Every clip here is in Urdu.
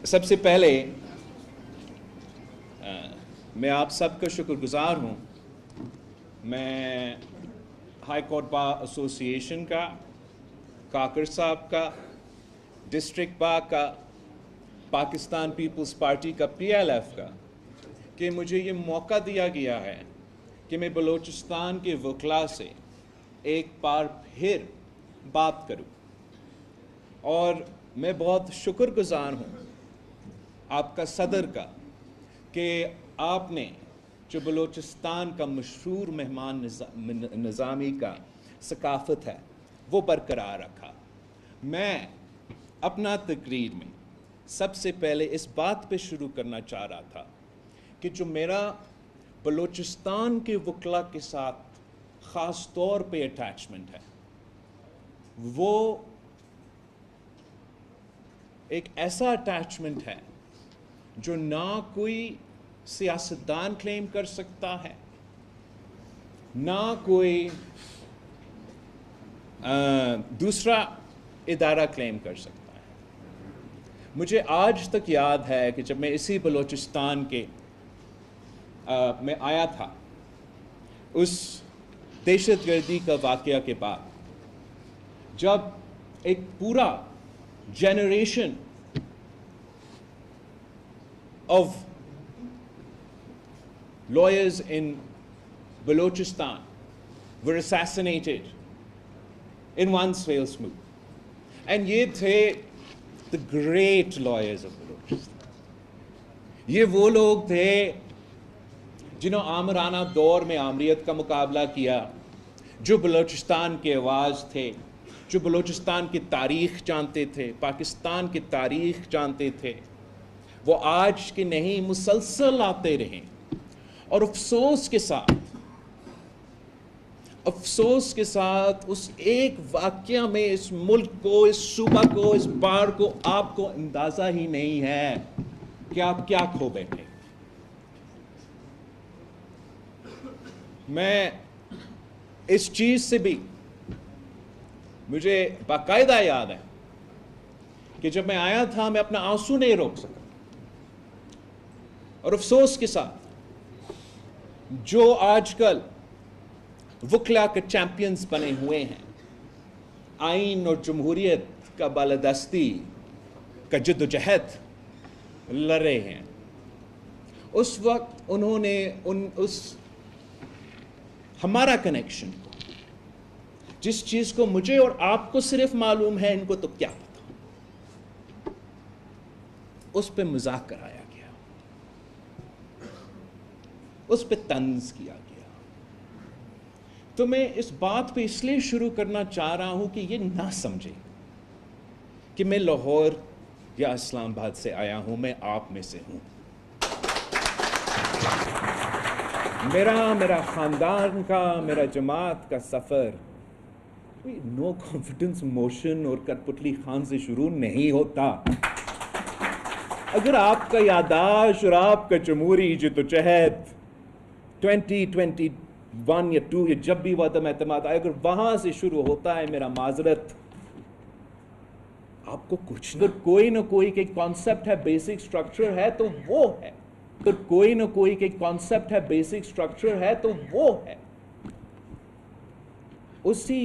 سب سے پہلے میں آپ سب کا شکر گزار ہوں. میں ہائی کورٹ بار ایسوسی ایشن کا، کاکر صاحب کا، ڈسٹرکٹ بار کا، پاکستان پیپلز پارٹی کا PLF کا، کہ مجھے یہ موقع دیا گیا ہے کہ میں بلوچستان کے وکلاء سے ایک بار پھر بات کروں. اور میں بہت شکر گزار ہوں آپ کا صدر کا کہ آپ نے جو بلوچستان کا مشہور مہمان نظامی کا ثقافت ہے وہ برقرار رکھا. میں اپنا تقریر میں سب سے پہلے اس بات پہ شروع کرنا چاہ رہا تھا کہ جو میرا بلوچستان کے وکلاء کے ساتھ خاص طور پہ اٹیچمنٹ ہے وہ ایک ایسا اٹیچمنٹ ہے جو نہ کوئی سیاستدان کلیم کر سکتا ہے، نہ کوئی دوسرا ادارہ کلیم کر سکتا ہے. مجھے آج تک یاد ہے کہ جب میں اسی بلوچستان کے میں آیا تھا اس دہشت گردی کا واقعہ کے بعد، جب ایک پورا generation of lawyers in Balochistan were assassinated in one fell swoop. And یہ تھے the great lawyers of Balochistan. یہ وہ لوگ تھے جنہوں آمرانہ دور میں آمریت کا مقابلہ کیا، جو بلوچستان کے آواز تھے، جو بلوچستان کی تاریخ جانتے تھے، پاکستان کی تاریخ جانتے تھے. وہ آج کے نہیں مسلسل آتے رہے. اور افسوس کے ساتھ اس ایک واقعہ میں اس ملک کو، اس صوبہ کو، اس بار کو آپ کو اندازہ ہی نہیں ہے کہ آپ کیا کھو بیٹھے. میں اس چیز سے بھی مجھے باقاعدہ یاد ہے کہ جب میں آیا تھا میں اپنا آنسو نہیں روک سکا. اور افسوس کے ساتھ جو آج کل وکلا کے چیمپئنز بنے ہوئے ہیں، آئین اور جمہوریت کا بالادستی کا جد و جہد لڑ رہے ہیں، اس وقت انہوں نے ہمارا کنیکشن جس چیز کو مجھے اور آپ کو صرف معلوم ہے، ان کو تو کیا پتا، اس پہ مذاق کرایا گیا، اس پہ طنز کیا گیا. تو میں اس بات پہ اس لیے شروع کرنا چاہ رہا ہوں کہ یہ نہ سمجھے کہ میں لاہور یا اسلام آباد سے آیا ہوں، میں آپ میں سے ہوں. میرا خاندان کا، میرا جماعت کا سفر نو کانفیڈنس موشن اور کٹپتلی خان سے شروع نہیں ہوتا. اگر آپ کا یادداشت اور آپ کا جمہوری جدوجہد 2021 یا 2 یا جب بھی وہ عدم اعتماد آئے، اگر وہاں سے شروع ہوتا ہے، میرا معذرت، آپ کو کچھ اگر کوئی نہ کوئی کہ کانسیپٹ ہے، بیسک سٹرکچر ہے تو وہ ہے. اگر کوئی نہ کوئی کہ کانسیپٹ ہے، بیسک سٹرکچر ہے تو وہ ہے. اسی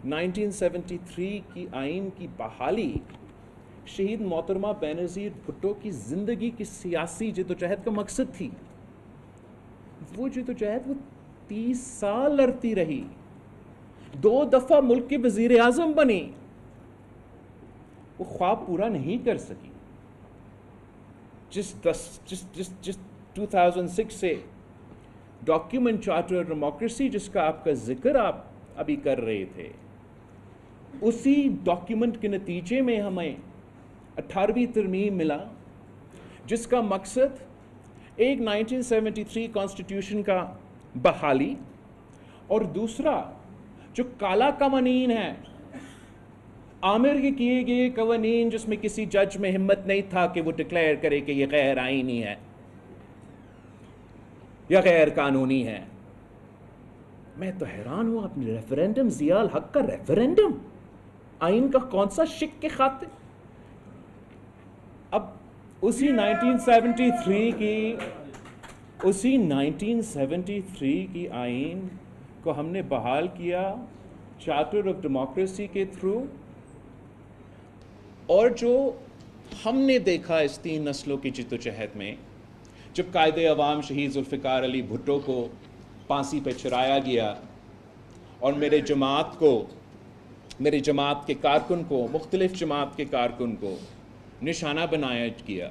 1973 کی آئین کی بحالی شہید محترمہ بینظیر بھٹو کی زندگی کی سیاسی جدوجہد کا مقصد تھی. وہ جدوجہد وہ 30 سال لڑتی رہی، 2 دفعہ ملک کے وزیر اعظم بنی. وہ خواب پورا نہیں کر سکی. جس 2006 سے ڈاکیومنٹ چارٹر ڈیموکریسی جس کا آپ کا ذکر آپ ابھی کر رہے تھے، اسی ڈاکیومنٹ کے نتیجے میں ہمیں 18ویں ترمیم ملا، جس کا مقصد ایک 1973 کانسٹیٹیوشن کا بحالی اور دوسرا جو کالا قوانین ہے، عامر کے کیے گئے قوانین جس میں کسی جج میں ہمت نہیں تھا کہ وہ ڈکلیئر کرے کہ یہ غیر آئینی ہے یا غیر قانونی ہے. میں تو حیران ہوں، اپنے ریفرینڈم، ضیاء الحق کا ریفرینڈم آئین کا کون سا شک کے خاطر. اب اسی 1973 کی آئین کو ہم نے بحال کیا چارٹر آف ڈیموکریسی کے تھرو، اور جو ہم نے دیکھا اس 3 نسلوں کی جدوجہد میں، جب قائد عوام شہید ذوالفقار علی بھٹو کو پھانسی پہ چڑھایا گیا اور میرے جماعت کے کارکن کو، مختلف جماعت کے کارکن کو نشانہ بنایا گیا،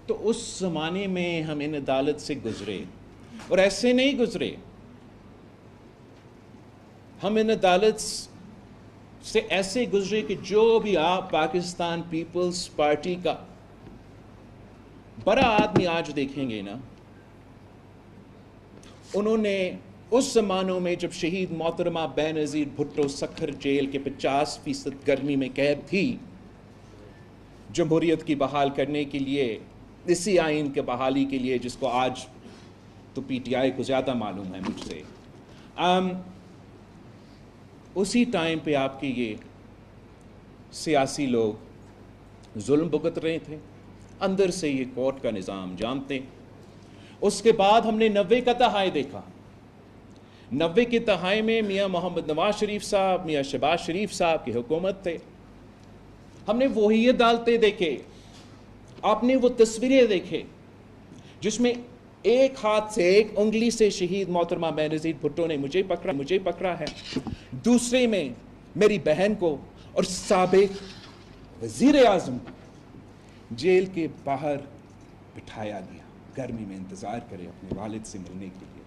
تو اس زمانے میں ہم ان عدالت سے گزرے، اور ایسے نہیں گزرے. ہم ان عدالت سے ایسے گزرے کہ جو بھی آپ پاکستان پیپلز پارٹی کا بڑا آدمی آج دیکھیں گے نا، انہوں نے اس زمانوں میں جب شہید محترمہ بے نظیر بھٹو سکھر جیل کے 50% گرمی میں قید تھی، جمہوریت کی بحال کرنے کے لیے، اسی آئین کے بحالی کے لیے، جس کو آج تو پی ٹی آئی کو زیادہ معلوم ہے مجھ سے، اسی ٹائم پہ آپ کے یہ سیاسی لوگ ظلم بھگت رہے تھے، اندر سے یہ کورٹ کا نظام جانتے. اس کے بعد ہم نے 90 کا دہائی دیکھا. 90 کی دہائی میں میاں محمد نواز شریف صاحب، میاں شہباز شریف صاحب کی حکومت تھے. ہم نے وہی عدالتیں دیکھے، آپ نے وہ تصویریں دیکھے جس میں ایک ہاتھ سے، ایک انگلی سے شہید محترمہ بے نظیر بھٹو نے مجھے پکڑا ہے، دوسرے میں میری بہن کو اور سابق وزیر اعظم جیل کے باہر بٹھایا گیا، گرمی میں انتظار کرے اپنے والد سے ملنے کے لیے.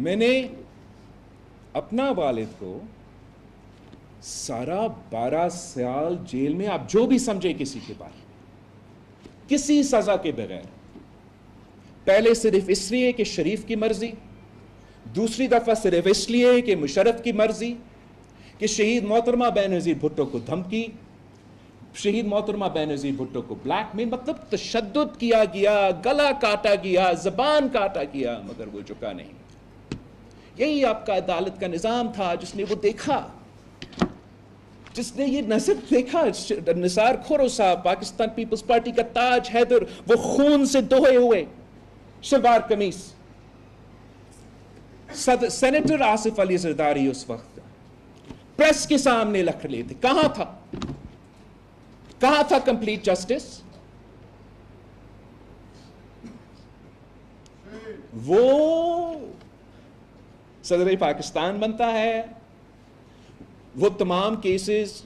میں نے اپنا والد کو سارا 12 سال جیل میں، آپ جو بھی سمجھے کسی کے بارے، کسی سزا کے بغیر، پہلے صرف اس لیے کہ شریف کی مرضی، دوسری دفعہ صرف اس لیے کہ مشرف کی مرضی، کہ شہید محترمہ بے نظیر بھٹو کو دھمکی، شہید محترمہ بے نظیر بھٹو کو بلیک میل، مطلب تشدد کیا گیا، گلا کاٹا گیا، زبان کاٹا گیا، مگر وہ جھکا نہیں. یہی آپ کا عدالت کا نظام تھا جس نے وہ دیکھا، جس نے یہ نظر دیکھا. نثار کھورو صاحب، پاکستان پیپلز پارٹی کا تاج حیدر، وہ خون سے دھوئے ہوئے شلوار قمیص. سینیٹر آصف علی زرداری اس وقت پریس کے سامنے لکھ رہے تھے. کہاں تھا کمپلیٹ جسٹس؟ وہ صدر پاکستان بنتا ہے، وہ تمام کیسز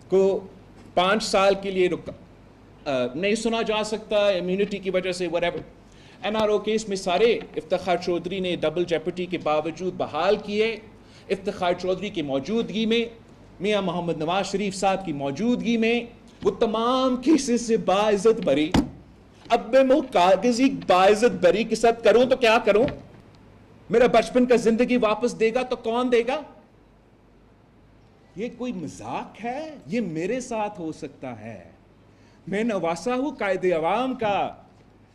کو 5 سال کے لیے نہیں سنا جا سکتا امیونٹی کی وجہ سے، whatever. NRO کیس میں سارے افتخار چودھری نے ڈبل جیپٹی کے باوجود بحال کیے. افتخار چودھری کی موجودگی میں، میاں محمد نواز شریف صاحب کی موجودگی میں، وہ تمام کیسز سے باعزت بری. اب میں وہ کاغذی باعزت بری کے ساتھ کروں تو کیا کروں؟ میرا بچپن کا زندگی واپس دے گا تو کون دے گا؟ یہ کوئی مذاق ہے؟ یہ میرے ساتھ ہو سکتا ہے. میں نواسا ہوں قائد عوام کا،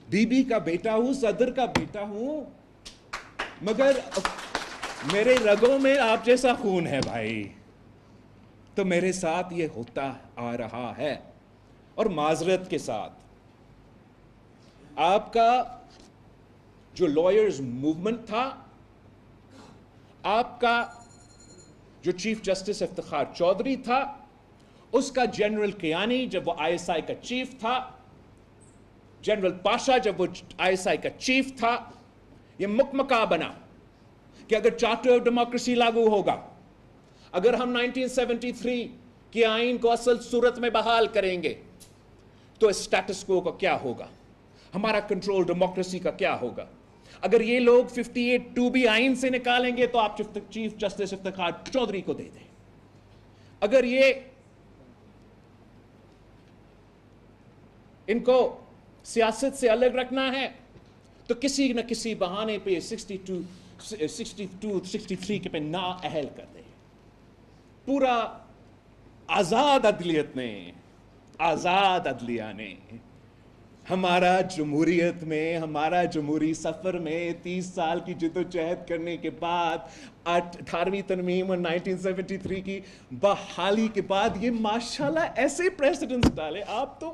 بی بی کا بیٹا ہوں، صدر کا بیٹا ہوں، مگر میرے رگوں میں آپ جیسا خون ہے بھائی، تو میرے ساتھ یہ ہوتا آ رہا ہے. اور معذرت کے ساتھ آپ کا جو لائرز موومنٹ تھا، آپ کا جو چیف جسٹس افتخار چودھری تھا، اس کا جنرل کیانی جب وہ ISI کا چیف تھا، جنرل پاشا جب وہ ISI کا چیف تھا، یہ مکمکا بنا کہ اگر چارٹر آف ڈیموکریسی لاگو ہوگا، اگر ہم 1973 کے آئین کو اصل صورت میں بحال کریں گے تو اسٹیٹس کو کا کیا ہوگا، ہمارا کنٹرول ڈیموکریسی کا کیا ہوگا. اگر یہ لوگ 58(2) بھی آئین سے نکالیں گے تو آپ چیف جسٹس افتخار چودھری کو دے دیں. اگر یہ ان کو سیاست سے الگ رکھنا ہے تو کسی نہ کسی بہانے پہ 63 کے پہ نااہل کر دیں. پورا آزاد عدلیت نے، آزاد عدلیہ نے ہمارا جمہوریت میں، ہمارا جمہوری سفر میں 30 سال کی جدوجہد کرنے کے بعد، 18ویں ترمیم اور 1973 کی بحالی کے بعد یہ ماشاءاللہ ایسے پریسیڈنٹس ڈالے. آپ تو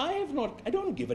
I don't give a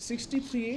63A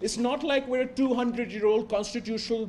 It's not like we're a 200-year-old constitutional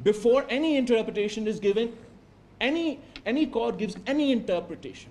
before any interpretation is given, any court gives any interpretation,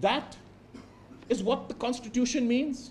that is what the constitution means।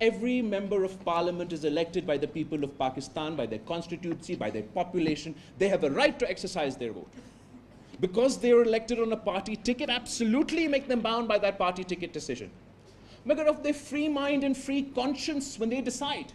Every member of parliament is elected by the people of Pakistan, by their constituency, by their population. They have a right to exercise their vote. Because they were elected on a party ticket, absolutely make them bound by that party ticket decision. Magar of their free mind and free conscience when they decide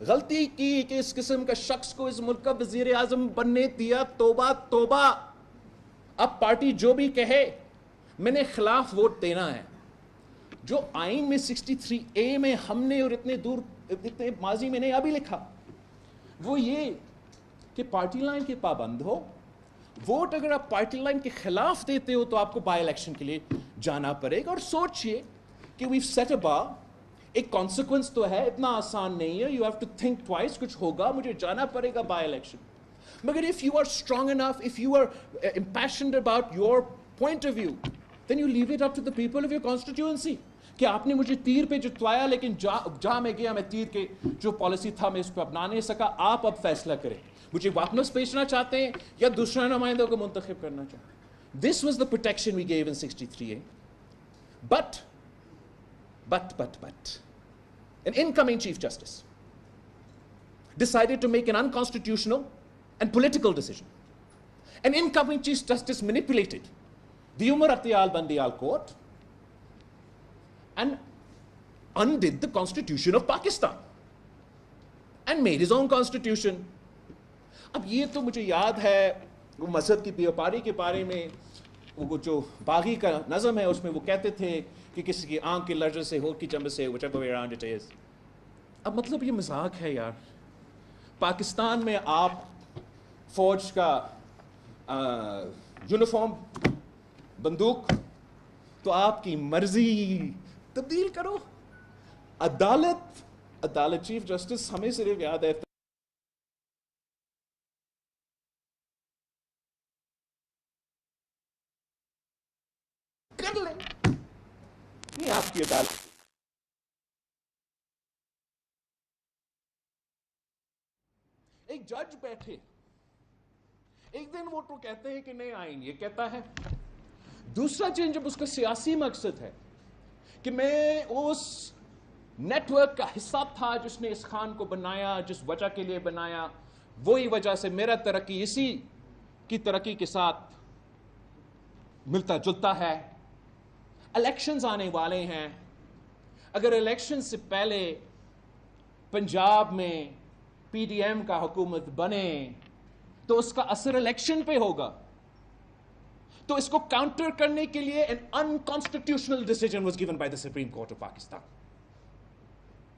غلطی کی کہ اس قسم کا شخص کو اس ملک کا وزیر اعظم بننے دیا. توبہ توبہ. اب پارٹی جو بھی کہے میں نے خلاف ووٹ دینا ہے. جو آئین میں 63A میں ہم نے اور اتنے ماضی میں نے ابھی لکھا وہ یہ کہ پارٹی لائن کے پابند ہو. ووٹ اگر آپ پارٹی لائن کے خلاف دیتے ہو تو آپ کو بائی الیکشن کے لیے جانا پڑے گا. اور سوچئے کہ we've set a bar, ایک کانسیکوینس تو ہے, اتنا آسان نہیں ہے. You have to think twice, کچھ ہوگا, مجھے جانا پڑے گا بائی الیکشن. مگر if you are strong enough, if you are impassioned about your point of view, then you leave it up to the people of your constituency. کہ آپ نے مجھے تیر پہ جتوایا لیکن جہاں میں گیا میں تیر کے جو پالیسی تھا میں اس پہ اپنا نہیں سکا. آپ اب فیصلہ کریں, مجھے واپس بھیجنا چاہتے ہیں یا دوسرا نمائندوں کو منتخب کرنا چاہتے ہیں. This was the protection we gave in 63A. But an incoming Chief Justice decided to make an unconstitutional and political decision. An incoming Chief Justice manipulated the Umar Aktiyal Bandiyal Court and undid the Constitution of Pakistan and made his own constitution. اب یہ تو مجھے یاد ہے وہ مذہب کی بیوپاری کے بارے میں وہ جو باغی کا نظم ہے اس میں وہ کہتے تھے کہ کسی کی آنکھ کی لرزش سے ہو کی چمبے سے whichever way around it is. اب مطلب یہ مذاق ہے یار. پاکستان میں آپ فوج کا یونیفارم بندوق تو آپ کی مرضی تبدیل کرو. عدالت چیف جسٹس ہمیں صرف یاد ہے کر لیں, یہ آپ کی عدالت. ایک جج بیٹھے ایک دن وہ تو کہتے ہیں کہ نہیں آئین یہ کہتا ہے. دوسرا چینج جب اس کا سیاسی مقصد ہے کہ میں اس نیٹ ورک کا حصہ تھا جس نے اس خان کو بنایا, جس وجہ کے لیے بنایا, وہی وجہ سے میرا ترقی اسی کی ترقی کے ساتھ ملتا جلتا ہے. الیکشنز آنے والے ہیں, اگر الیکشن سے پہلے پنجاب میں پی ڈی ایم کا حکومت بنے تو اس کا اثر الیکشن پہ ہوگا. تو اس کو کاؤنٹر کرنے کے لیے an unconstitutional decision was given by the Supreme Court of Pakistan.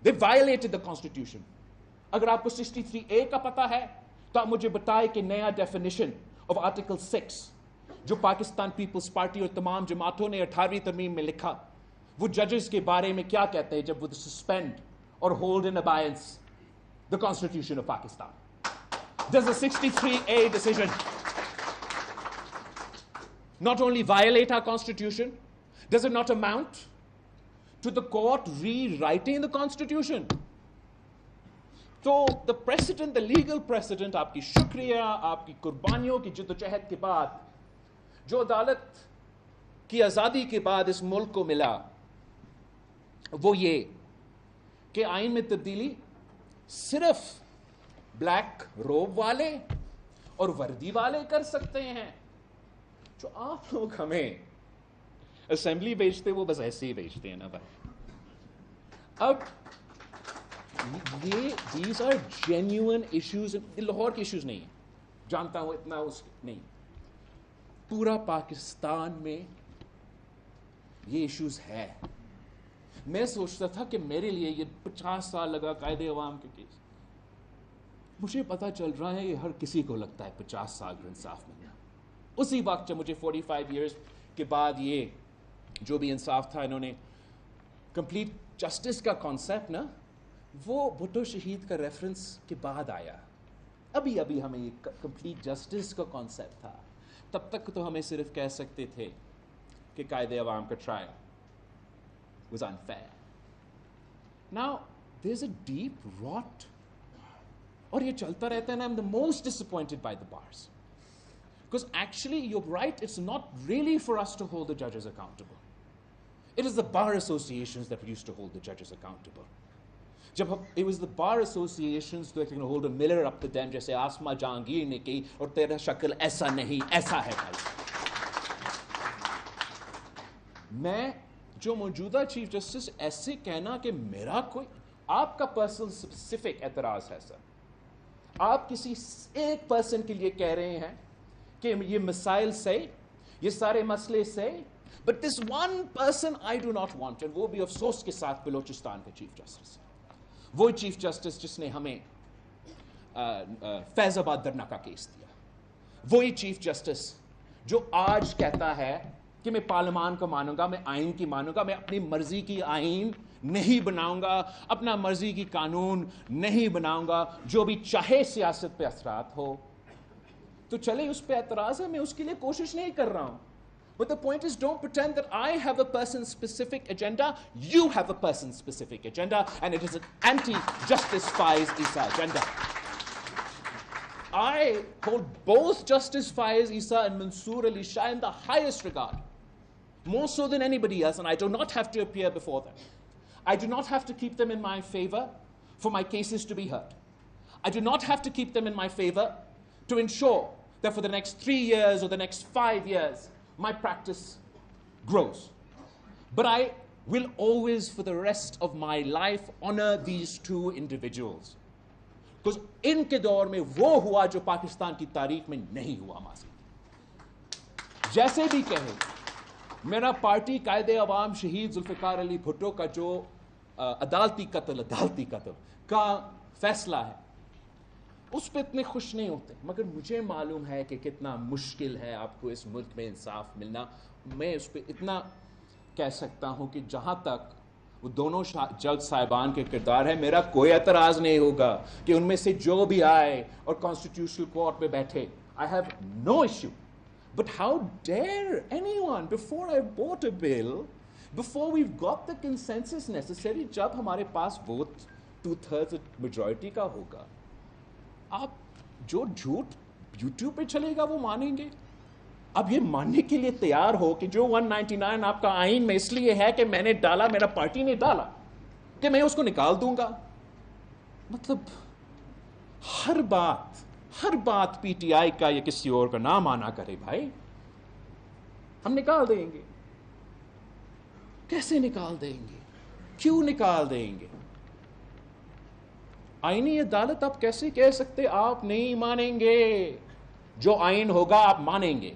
They violated the constitution. اگر آپ کو 63A کا پتہ ہے تو آپ مجھے بتائے کہ نیا definition of Article 6 جو پاکستان پیپلز پارٹی اور تمام جماعتوں نے 18ویں ترمیم میں لکھا وہ ججز کے بارے میں کیا کہتے ہیں جب وہ suspend or hold in abeyance the Constitution of Pakistan. Does the 63A decision not only violate our Constitution, does it not amount to the court rewriting the Constitution? So the precedent, the legal precedent, آپ کی شکریہ, آپ کی قربانیوں کی جدوجہد کے بعد جو عدالت کی آزادی کے بعد اس ملک کو ملا وہ یہ کہ آئین میں تبدیلی صرف بلیک روب والے اور وردی والے کر سکتے ہیں. جو آپ لوگ ہمیں اسمبلی بھیجتے وہ بس ایسے ہی بھیجتے ہیں نا بھائی. اب یہ these are genuine issues, Lahore کے ایشوز نہیں ہیں, جانتا ہوں اتنا اس نہیں, پورا پاکستان میں یہ ایشوز ہے. میں سوچتا تھا کہ میرے لیے یہ 50 سال لگا قائد عوام کے کیس, مجھے پتا چل رہا ہے یہ ہر کسی کو لگتا ہے 50 سال کا انصاف ملنا. اسی وقت جب مجھے 45 ایئرز کے بعد یہ جو بھی انصاف تھا انہوں نے کمپلیٹ جسٹس کا کانسیپٹ نا وہ بھٹو شہید کا ریفرنس کے بعد آیا. ابھی ہمیں یہ کمپلیٹ جسٹس کا کانسیپٹ تھا. تب تک تو ہمیں صرف کہہ سکتے تھے کہ قائد عوام کا trial was unfair. Now there's a deep rot اور یہ چلتا رہتا ہے نا. I'm the most disappointed by the bars because actually you're right, it's not really for us to hold the judges accountable. It is the bar associations that used to hold the judges accountable. جب it was the bar associations that can hold a mirror up to them جیسے آسما جہانگیر نے کی اور تیرا شکل ایسا نہیں ایسا ہے بھائی. میں جو موجودہ چیف جسٹس ایسے کہنا کہ میرا کوئی آپ کا پرسنل اسپیسیفک اعتراض ہے سر. آپ کسی ایک پرسن کے لیے کہہ رہے ہیں کہ یہ مسائل سے، یہ سارے مسئلے سے، but this one person I do not want, وہ بھی افسوس کے ساتھ بلوچستان کا چیف جسٹس، وہ چیف جسٹس جس نے ہمیں فیض آباد دھرنا کا کیس دیا، وہی چیف جسٹس جو آج کہتا ہے کہ میں پارلیمان کو مانوں گا، میں آئین کی مانوں گا، میں اپنی مرضی کی آئین نہیں بناؤں گا، اپنا مرضی کی قانون نہیں بناؤں گا، جو بھی چاہے سیاست پہ اثرات ہو. تو چلے اس پہ اعتراض ہے، میں اس کے لیے کوشش نہیں کر رہا ہوں. But the point is, don't pretend that I have a person-specific agenda. You have a person-specific agenda, and it is an anti-Justice Faiz Issa agenda. I hold both Justice Faiz Issa and Mansoor Ali Shah in the highest regard, more so than anybody else, and I do not have to appear before them. I do not have to keep them in my favor for my cases to be heard. I do not have to keep them in my favor to ensure that for the next 3 years or the next 5 years, my practice grows. But I will always, for the rest of my life, honor these two individuals. Because ان کے دور میں وہ ہوا جو پاکستان کی تاریخ میں نہیں ہوا ماضی. جیسے بھی کہے، میرا پارٹی قائد عوام شہید ذوالفقار علی بھٹو کا جو عدالتی قتل کا فیصلہ ہے، اس پہ اتنے خوش نہیں ہوتے، مگر مجھے معلوم ہے کہ کتنا مشکل ہے آپ کو اس ملک میں انصاف ملنا. میں اس پہ اتنا کہہ سکتا ہوں کہ جہاں تک وہ دونوں جج صاحبان کے کردار ہے، میرا کوئی اعتراض نہیں ہوگا کہ ان میں سے جو بھی آئے اور کانسٹیٹیوشنل کورٹ پہ بیٹھے. I have no issue. But how dare anyone, before I vote a bill, before we've got the consensus necessary, جب ہمارے پاس ووٹ 2/3 میجورٹی کا ہوگا، آپ جو جھوٹ یوٹیوب پہ چلے گا وہ مانیں گے؟ اب یہ ماننے کے لیے تیار ہو کہ جو 199 آپ کا آئین میں اس لیے ہے کہ میں نے ڈالا، میرا پارٹی نے ڈالا، کہ میں اس کو نکال دوں گا. مطلب ہر بات پی ٹی آئی کا یا کسی اور کا نہ مانا کرے بھائی. ہم نکال دیں گے. کیسے نکال دیں گے؟ کیوں نکال دیں گے؟ آئینی عدالت آپ کیسے کہہ سکتے آپ نہیں مانیں گے؟ جو آئین ہوگا آپ مانیں گے.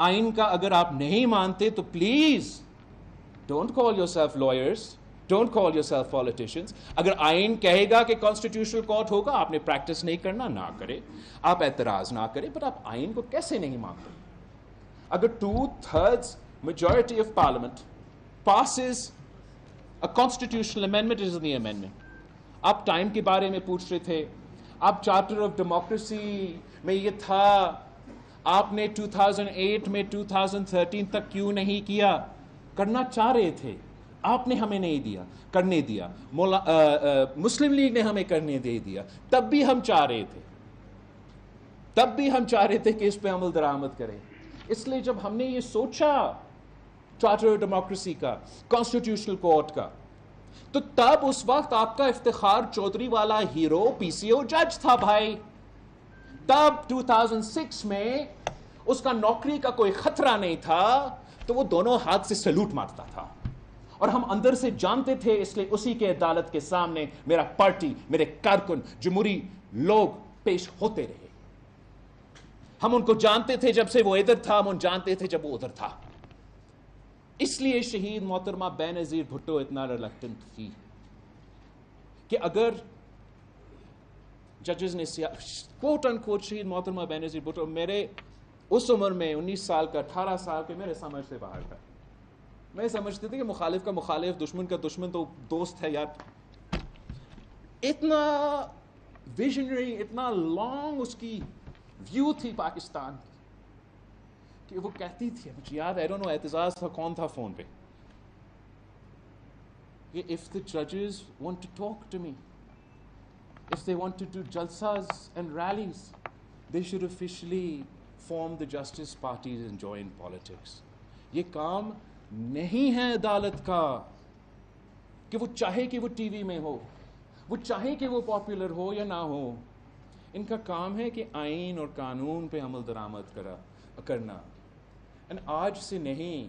آئین کا اگر آپ نہیں مانتے تو please don't call your self lawyers, don't call your self politicians. اگر آئین کہے گا کہ کانسٹیٹیوشنل کورٹ ہوگا، آپ نے پریکٹس نہیں کرنا، نہ کرے، آپ اعتراض نہ کرے. بٹ آپ آئین کو کیسے نہیں مانتے؟ اگر 2/3 majority of parliament passes a constitutional amendment, it is the amendment. آپ ٹائم کے بارے میں پوچھ رہے تھے، آپ چارٹر آف ڈیموکریسی میں یہ تھا، آپ نے 2008 میں 2013 تک کیوں نہیں کیا؟ کرنا چاہ رہے تھے، آپ نے ہمیں نہیں دیا کرنے دیا، مسلم لیگ نے ہمیں کرنے دے دیا. تب بھی ہم چاہ رہے تھے کہ اس پہ عمل درآمد کریں. اس لیے جب ہم نے یہ سوچا چارٹر آف ڈیموکریسی کا، کانسٹیٹیوشنل کورٹ کا، تو تب اس وقت آپ کا افتخار چودھری والا ہیرو پی سی او جج تھا بھائی. تب 2006 میں اس کا نوکری کا کوئی خطرہ نہیں تھا، تو وہ دونوں ہاتھ سے سلوٹ مارتا تھا. اور ہم اندر سے جانتے تھے، اس لیے اسی کے عدالت کے سامنے میرا پارٹی، میرے کارکن، جمہوری لوگ پیش ہوتے رہے. ہم ان کو جانتے تھے جب سے وہ ادھر تھا، ہم ان جانتے تھے جب وہ ادھر تھا. اس لیے شہید محترمہ بینظیر بھٹو اتنا ریلکٹنٹ تھی کہ اگر ججز نے کوٹ ان کوٹ شہید محترمہ بینظیر بھٹو میرے اس عمر میں 19 سال کا 18 سال کے میرے سمجھ سے باہر تھا. میں سمجھتے تھے کہ مخالف کا مخالف، دشمن کا دشمن تو دوست ہے یار. اتنا ویژنری، اتنا لانگ اس کی ویو تھی پاکستان کی کہ وہ کہتی تھی، مجھے یاد ہے، اعتزاز تھا، کون تھا فون پہ، کہ if the judges want to talk to me, if they want to do jalsas and rallies, they should officially form the justice parties and join politics. یہ کام نہیں ہے عدالت کا کہ وہ چاہے کہ وہ ٹی وی میں ہو، وہ چاہے کہ وہ پاپولر ہو یا نہ ہو. ان کا کام ہے کہ آئین اور قانون پہ عمل درآمد کرنا. آج سے نہیں،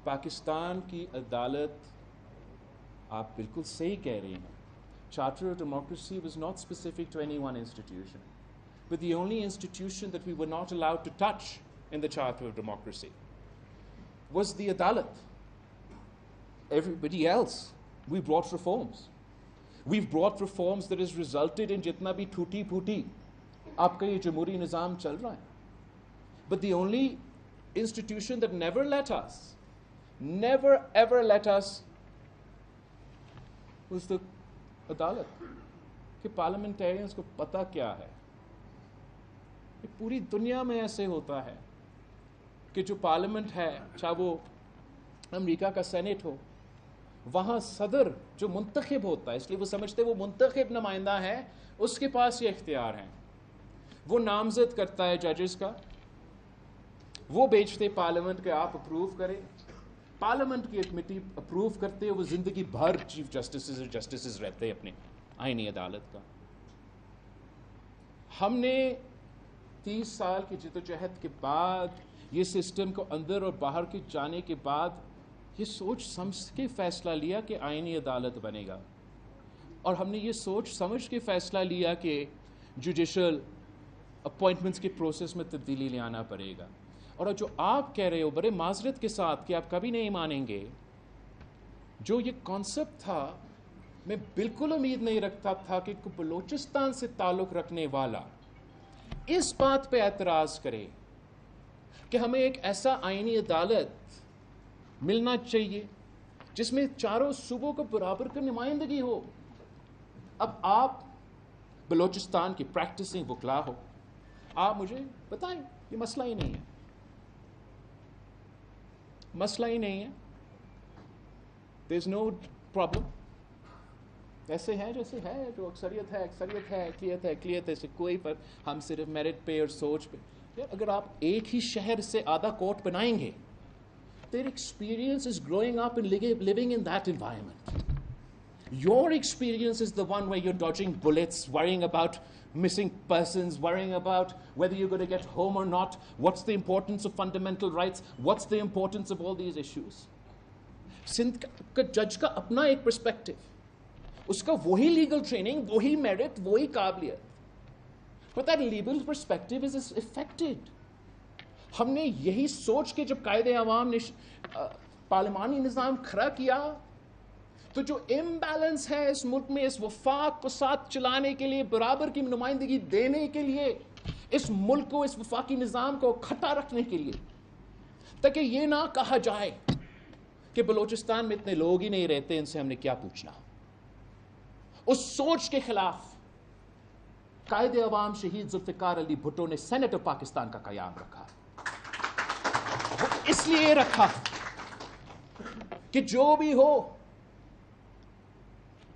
پاکستان کی عدالت آپ بالکل صحیح کہہ رہی ہیں. Charter of Democracy was not specific to any one institution. But the only institution that we were not allowed to touch in the Charter of Democracy was the Adalat. Everybody else, we brought reforms. We've brought reforms that has resulted in jitna bhi thuti phuti aapka ye jamhuri nizam chal raha hai. But the only institution that never ever let us was the عدالت. کہ پارلیمنٹیرینس کو پتہ کیا ہے کہ پوری دنیا میں ایسے ہوتا ہے کہ جو پارلیمنٹ ہے, چاہے وہ امریکہ کا سینٹ ہو, وہاں صدر جو منتخب ہوتا ہے, اس لیے وہ سمجھتے وہ منتخب نمائندہ ہے, اس کے پاس یہ اختیار ہیں. وہ نامزد کرتا ہے ججز کا, وہ بیچتے پارلیمنٹ کے آپ اپروو کریں, پارلیمنٹ کی کمیٹی اپروو کرتے, وہ زندگی بھر چیف جسٹسز رہتے اپنے آئینی عدالت کا. ہم نے 30 سال کی جدوجہد کے بعد یہ سسٹم کو اندر اور باہر کے جانے کے بعد یہ سوچ سمجھ کے فیصلہ لیا کہ آئینی عدالت بنے گا, اور ہم نے یہ سوچ سمجھ کے فیصلہ لیا کہ جوڈیشل اپوائنٹمنٹس کے پروسیس میں تبدیلی لانا پڑے گا. اور جو آپ کہہ رہے ہو بڑے معذرت کے ساتھ کہ آپ کبھی نہیں مانیں گے, جو یہ کانسیپٹ تھا میں بالکل امید نہیں رکھتا تھا کہ بلوچستان سے تعلق رکھنے والا اس بات پہ اعتراض کرے کہ ہمیں ایک ایسا آئینی عدالت ملنا چاہیے جس میں چاروں صوبوں کو برابر کی نمائندگی ہو. اب آپ بلوچستان کی پریکٹسنگ وکلا ہو, آپ مجھے بتائیں, یہ مسئلہ ہی نہیں ہے, مسئلہ ہی نہیں ہے. دیر از نو پرابلم. ایسے ہے جیسے ہے, جو اکثریت ہے اکثریت ہے, اقلیت ہے اقلیت ہے, سے کوئی پر ہم صرف میرٹ پہ اور سوچ پہ. یار اگر آپ ایک ہی شہر سے آدھا کوٹ بنائیں گے, their experience is growing up and living in that environment. Your experience is the one where you're dodging bullets, worrying about missing persons, worrying about whether you're going to get home or not, what's the importance of fundamental rights, what's the importance of all these issues. Sindh کا جج کا اپنا ایک پرسپیکٹو, اس کا وہی لیگل ٹریننگ, وہی میرٹ, وہی قابلیت, but that legal perspective is affected. ہم نے یہی سوچ کے جب قائد عوام نے پارلیمانی نظام کھڑا کیا تو جو امبیلنس ہے اس ملک میں, اس وفاق کو ساتھ چلانے کے لیے, برابر کی نمائندگی دینے کے لیے, اس ملک کو, اس وفاقی نظام کو کھٹا رکھنے کے لیے, تاکہ یہ نہ کہا جائے کہ بلوچستان میں اتنے لوگ ہی نہیں رہتے, ان سے ہم نے کیا پوچھنا. اس سوچ کے خلاف قائد عوام شہید ذوالفقار علی بھٹو نے سینٹ آف پاکستان کا قیام رکھا. وہ اس لیے رکھا کہ جو بھی ہو,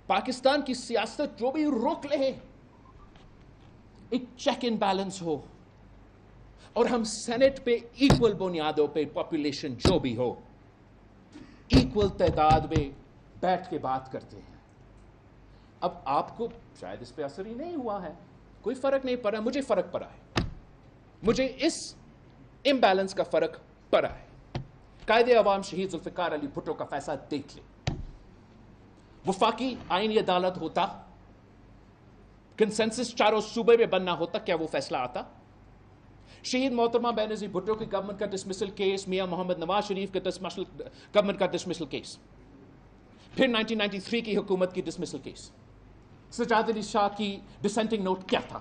پاکستان کی سیاست جو بھی روک لے, ایک چیک اینڈ بیلنس ہو, اور ہم سینٹ پہ ایکول بنیادوں پہ, پاپولیشن جو بھی ہو, ایکول تعداد میں بیٹھ کے بات کرتے ہیں. اب آپ کو شاید اس پہ اثر ہی نہیں ہوا ہے, کوئی فرق نہیں پڑا, مجھے فرق پڑا ہے, مجھے اس امبیلنس کا فرق پڑا ہے. قائد عوام شہید ذوالفقار علی بھٹو کا فیصلہ دیکھ لیں. وفاقی آئینی عدالت ہوتا, کنسنسس چاروں صوبے میں بننا ہوتا, کیا وہ فیصلہ آتا؟ شہید محترمہ بینظیر بھٹو کی گورنمنٹ کا ڈسمسل کیس, میاں محمد نواز شریف کے گورنمنٹ کا ڈسمسل کیس, پھر 1993 کی حکومت کی ڈسمسل کیس, سجاد علی شاہ کی ڈسینٹنگ نوٹ کیا تھا,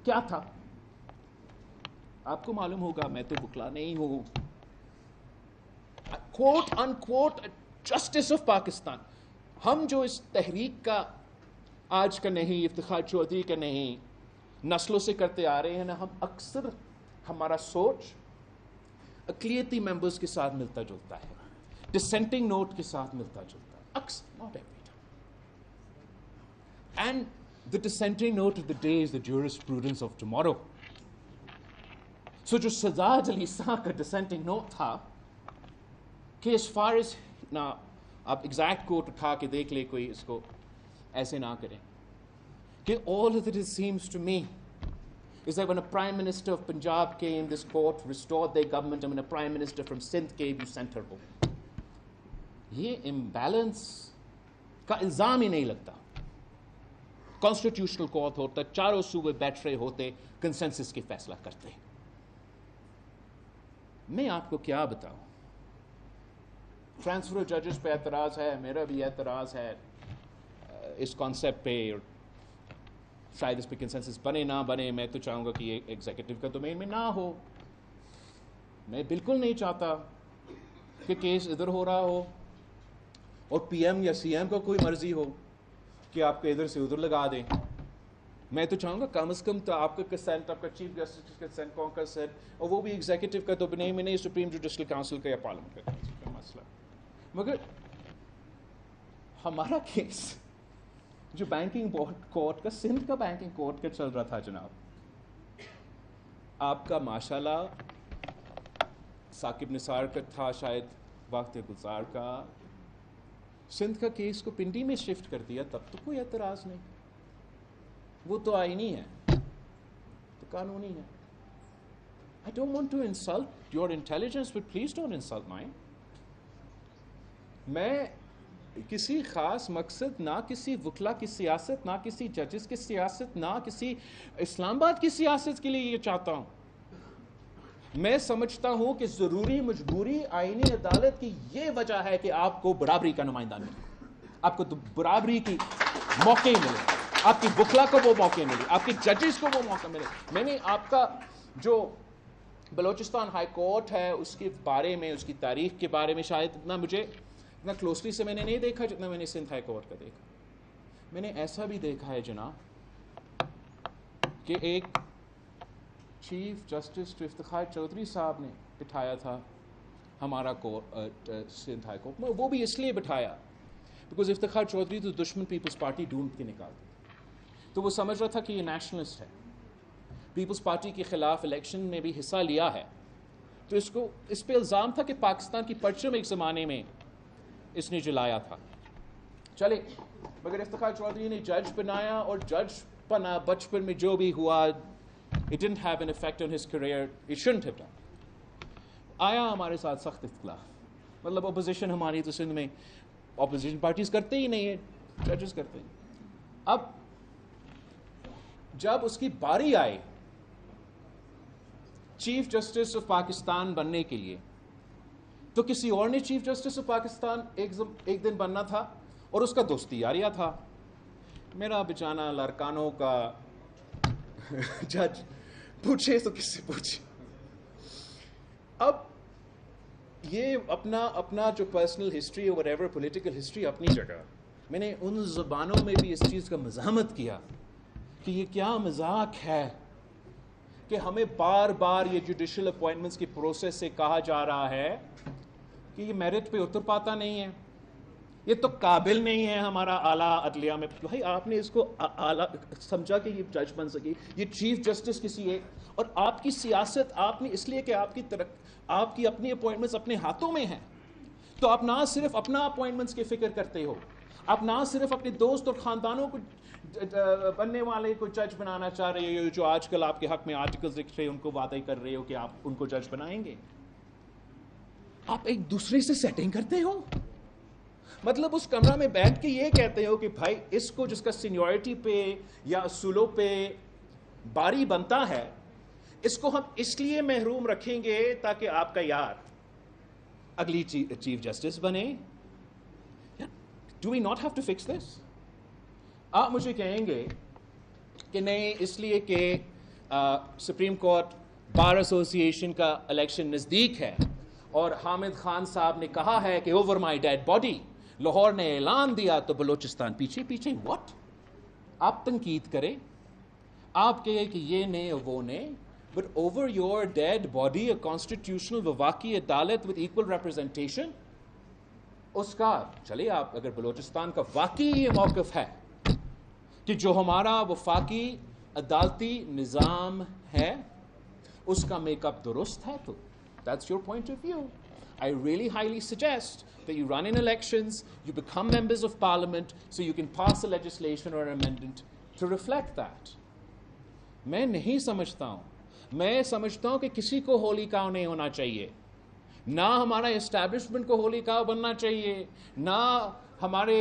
کیا تھا؟ آپ کو معلوم ہوگا, میں تو بکلا نہیں ہوں. کوٹ ان کوٹ جسٹس آف پاکستان. ہم جو اس تحریک کا آج کا نہیں, افتخار چودھری کا نہیں, نسلوں سے کرتے آ رہے ہیں نا, ہم اکثر ہمارا سوچ اقلیتی ممبرز کے ساتھ ملتا جلتا ہے, ڈسینٹنگ نوٹ کے ساتھ ملتا جلتا ہے, اکثر, not every time. And the dissenting note of the day is the jurisprudence of tomorrow. So جو سجاد علی شاہ کا dissenting note تھا کہ as far as, now آپ ایگزیکٹ کوٹ اٹھا کے دیکھ لے, کوئی اس کو ایسے نہ کریں, کہ all that it seems to me is that when a Prime Minister of Punjab came, this court restored their government, and when a Prime Minister from Sindh came, you sent her home. یہ imbalance کا الزام ہی نہیں لگتا. کانسٹیٹیوشنل کورٹ ہوتا, چاروں صوبے بیٹھ رہے ہوتے, کنسنسس کے فیصلہ کرتے. میں آپ کو کیا بتاؤں, ٹرانسفر آف ججز پہ اعتراض ہے, میرا بھی اعتراض ہے اس کانسیپٹ پہ, شاید اس پہ کنسنسس بنے نہ بنے. میں تو چاہوں گا کہ یہ ایگزیکٹو کا ڈومین میں نہ ہو. میں بالکل نہیں چاہتا کہ کیس ادھر ہو رہا ہو اور پی ایم یا سی ایم کو کوئی مرضی ہو کہ آپ کو ادھر سے ادھر لگا دیں. میں تو چاہوں گا کم از کم تو آپ کا کنسینٹ, آپ کا چیف جسٹس کا کنسینٹ, کون کا کنسینٹ, اور وہ بھی ایگزیکٹو کا تو نہیں, میں نہیں سپریم جوڈیشل کاؤنسل کا یا پارلیمنٹ کا مسئلہ. مگر ہمارا کیس جو بینکنگ کورٹ کا, سندھ کا بینکنگ کورٹ کا چل رہا تھا جناب, آپ کا ماشاءاللہ ثاقب نثار کا تھا, شاید وقت گزار کا, سندھ کا کیس کو پنڈی میں شفٹ کر دیا, تب تو کوئی اعتراض نہیں. وہ تو آئینی ہے, تو قانونی ہے. I don't want to insult your intelligence, but please don't insult mine. میں کسی خاص مقصد, نہ کسی وکلا کی سیاست, نہ کسی ججز کی سیاست, نہ کسی اسلام آباد کی سیاست کے لیے یہ چاہتا ہوں. میں سمجھتا ہوں کہ ضروری مجبوری آئینی عدالت کی یہ وجہ ہے کہ آپ کو برابری کا نمائندہ ملے, آپ کو برابری کی موقع ملے, آپ کی وکلا کو وہ موقع ملے, آپ کی ججز کو وہ موقع ملے. میں نے آپ کا جو بلوچستان ہائی کورٹ ہے اس کے بارے میں, اس کی تاریخ کے بارے میں شاید اتنا کلوزلی سے میں نے نہیں دیکھا جتنا میں نے سندھ ہائی کورٹ کا دیکھا. میں نے ایسا بھی دیکھا ہے جناب کہ ایک چیف جسٹس جو افتخار چودھری صاحب نے بٹھایا تھا ہمارا سندھ ہائی کورٹ میں, وہ بھی اس لیے بٹھایا بیکاز افتخار چودھری تو دشمن پیپلز پارٹی ڈھونڈ کے نکالتے, تو وہ سمجھ رہا تھا کہ یہ نیشنلسٹ ہے, پیپلز پارٹی کے خلاف الیکشن میں بھی حصہ لیا ہے, تو اس پہ الزام تھا کہ پاکستان کی پرچم ایک زمانے میں اس نے جلایا تھا. چلے, مگر افتخار چودھری نے جج بنایا, اور جج بنا بچپن میں جو بھی ہوا, it didn't have an effect on his career, it shouldn't have done. آیا ہمارے ساتھ سخت اختلاف, مطلب اپوزیشن ہماری تو سندھ میں اپوزیشن پارٹیز کرتے ہی نہیں ہیں, ججز کرتے ہیں. اب جب اس کی باری آئی چیف جسٹس آف پاکستان بننے کے لیے, تو کسی اور نے چیف جسٹس آف پاکستان ایک دن بننا تھا, اور اس کا دوستی یاریہ تھا. میرا بچانا لارکانوں کا جج پوچھے تو کس سے پوچھے. اب یہ اپنا جو پرسنل ہسٹری اور whatever پولیٹیکل ہسٹری اپنی جگہ, میں نے ان زبانوں میں بھی اس چیز کا مزاحمت کیا کہ یہ کیا مذاق ہے کہ ہمیں بار بار یہ جوڈیشل اپوائنٹمنٹس کی پروسیس سے کہا جا رہا ہے کہ یہ میرٹ پہ اتر پاتا نہیں ہے, یہ تو قابل نہیں ہے ہمارا اعلیٰ عدلیہ میں. بھائی آپ نے اس کو اعلیٰ سمجھا کہ یہ جج بن سکے, یہ چیف جسٹس کسی ایک, اور آپ کی سیاست آپ نے اس لیے کہ آپ کی اپنی اپوائنٹمنٹس اپنے ہاتھوں میں ہیں, تو آپ نہ صرف اپنا اپوائنٹمنٹس کی فکر کرتے ہو, آپ نہ صرف اپنے دوست اور خاندانوں کو بننے والے کو جج بنانا چاہ رہے ہو, جو آج کل آپ کے حق میں آرٹیکلز لکھ رہے ہیں ان کو وعدہ کر رہے ہو کہ آپ ان کو جج بنائیں گے, آپ ایک دوسرے سے سیٹنگ کرتے ہو. مطلب اس کمرہ میں بیٹھ کے یہ کہتے ہو کہ بھائی اس کو جس کا سینیورٹی پہ یا اصولوں پہ باری بنتا ہے, اس کو ہم اس لیے محروم رکھیں گے تاکہ آپ کا یار اگلی چیف جسٹس بنے. Do we not have to fix this? آپ مجھے کہیں گے کہ نہیں, اس لیے کہ سپریم کورٹ بار ایسوسی ایشن کا الیکشن نزدیک ہے, اور حامد خان صاحب نے کہا ہے کہ over my dad body, Lahore نے اعلان دیا تو بلوچستان پیچھے پیچھے. واٹ؟ آپ تنقید کریں, آپ کہیں کہ یہ نہیں وہ نہیں, but over your dead body a constitutional وفاقی عدالت ود ایکول ریپرزنٹیشن, اس کا چلے آپ اگر بلوچستان کا واقعی یہ موقف ہے کہ جو ہمارا وفاقی عدالتی نظام ہے اس کا میک اپ درست ہے, تو that's your point of view. I really highly suggest that you run in elections, you become members of parliament so you can pass a legislation or an amendment to reflect that. میں نہیں سمجھتا ہوں, میں سمجھتا ہوں کہ کسی کو ہولی کاؤ نہیں ہونا چاہیے, نہ ہمارا اسٹیبلشمنٹ کو ہولی کاؤ بننا چاہیے, نہ ہمارے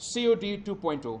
COD 2.0,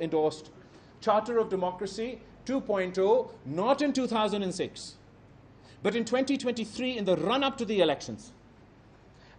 endorsed Charter of Democracy 2.0, not in 2006, but in 2023 in the run-up to the elections.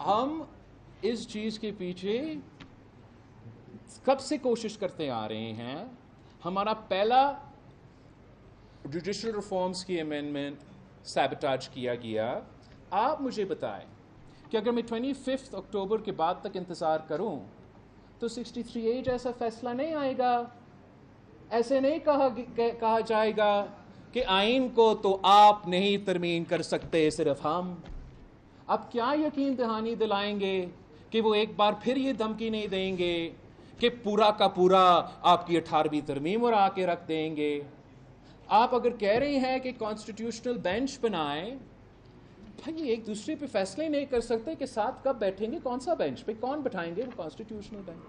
ہم اس چیز کے پیچھے کب سے کوشش کرتے آ رہے ہیں. ہمارا پہلا جوڈیشل ریفارمز کی امینڈمنٹ سیبوٹاج کیا گیا. آپ مجھے بتائیں کہ اگر میں 25 اکتوبر کے بعد تک انتظار کروں تو 63A جیسا فیصلہ نہیں آئے گا. ایسے نہیں کہا جائے گا کہ آئین کو تو آپ نہیں ترمیم کر سکتے, صرف ہم. اب کیا یقین دہانی دلائیں گے کہ وہ ایک بار پھر یہ دھمکی نہیں دیں گے کہ پورا کا پورا آپ کی 18ویں ترمیم اڑا کے رکھ دیں گے. آپ اگر کہہ رہے ہیں کہ کانسٹیٹیوشنل بینچ بنائیں, بھائی ایک دوسرے پہ فیصلے نہیں کر سکتے کہ ساتھ کب بیٹھیں گے, کون سا بینچ پہ کون بٹھائیں گے, وہ کانسٹیٹیوشنل بینچ.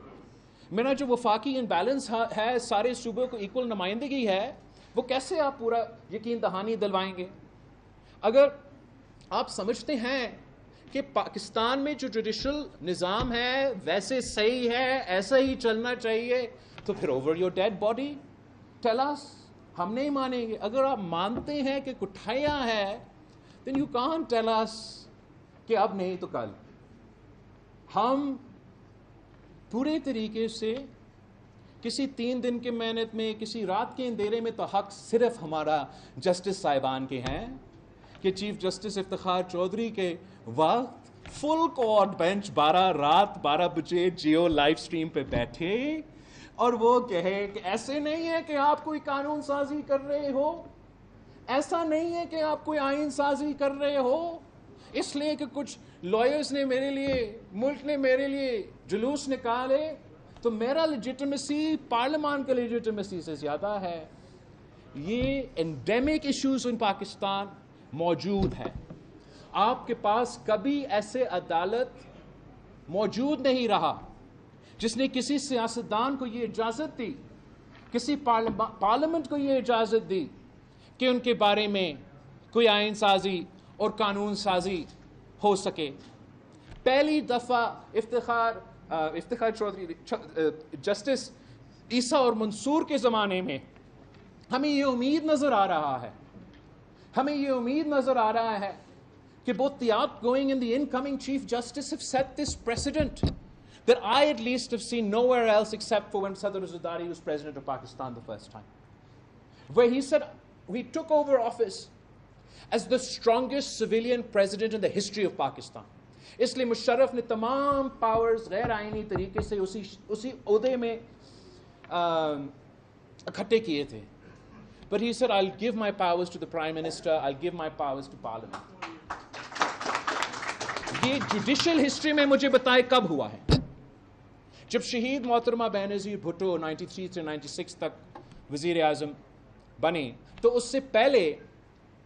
میرا جو وفاقی امبیلنس ہے, سارے صوبوں کو ایکول نمائندگی ہے, وہ کیسے آپ پورا یقین دہانی دلوائیں گے؟ اگر آپ سمجھتے ہیں کہ پاکستان میں جو جوڈیشل نظام ہے ویسے صحیح ہے, ایسا ہی چلنا چاہیے, تو پھر over your dead body tell us. ہم نہیں مانیں گے. اگر آپ مانتے ہیں کہ کٹھیاں ہے, then you can't tell us کہ اب نہیں تو کل. ہم پورے طریقے سے کسی 3 دن کے محنت میں, کسی رات کے اندھیرے میں, تو حق صرف ہمارا جسٹس صاحبان کے ہیں کہ چیف جسٹس افتخار چودھری کے وقت فل کورٹ بینچ 12 بجے جیو لائیو سٹریم پہ بیٹھے اور وہ کہے کہ ایسے نہیں ہے کہ آپ کوئی قانون سازی کر رہے ہو, ایسا نہیں ہے کہ آپ کوئی آئین سازی کر رہے ہو, اس لیے کہ کچھ لائرز نے میرے لیے, ملک نے میرے لیے جلوس نکالے تو میرا لیجیٹمیسی پارلیمان کے لیجیٹمیسی سے زیادہ ہے. یہ انڈیمک ایشوز ان پاکستان موجود ہے. آپ کے پاس کبھی ایسے عدالت موجود نہیں رہا جس نے کسی سیاستدان کو یہ اجازت دی, کسی پارلیمنٹ کو یہ اجازت دی کہ ان کے بارے میں کوئی آئین سازی اور قانون سازی ہو سکے. پہلی دفعہ افتخار چودھری, جسٹس عیسیٰ اور منصور کے زمانے میں ہمیں یہ امید نظر آ رہا ہے, کہ both the outgoing and the incoming Chief Justice have set this precedent that I at least have seen nowhere else except for when Sadr Zardari was President of Pakistan the first time, where he said he took over office as the strongest civilian president in the history of Pakistan. اس لیے مشرف نے تمام پاورز غیر آئینی طریقے سے اسی عہدے میں اکٹھے کیے تھے. But he said, I'll give my powers to the Prime Minister, I'll give my powers to Parliament. یہ جوڈیشل ہسٹری میں مجھے بتائے کب ہوا ہے. جب شہید محترمہ بینظیر بھٹو 93 سے 96 تک وزیر اعظم بنے, تو اس سے پہلے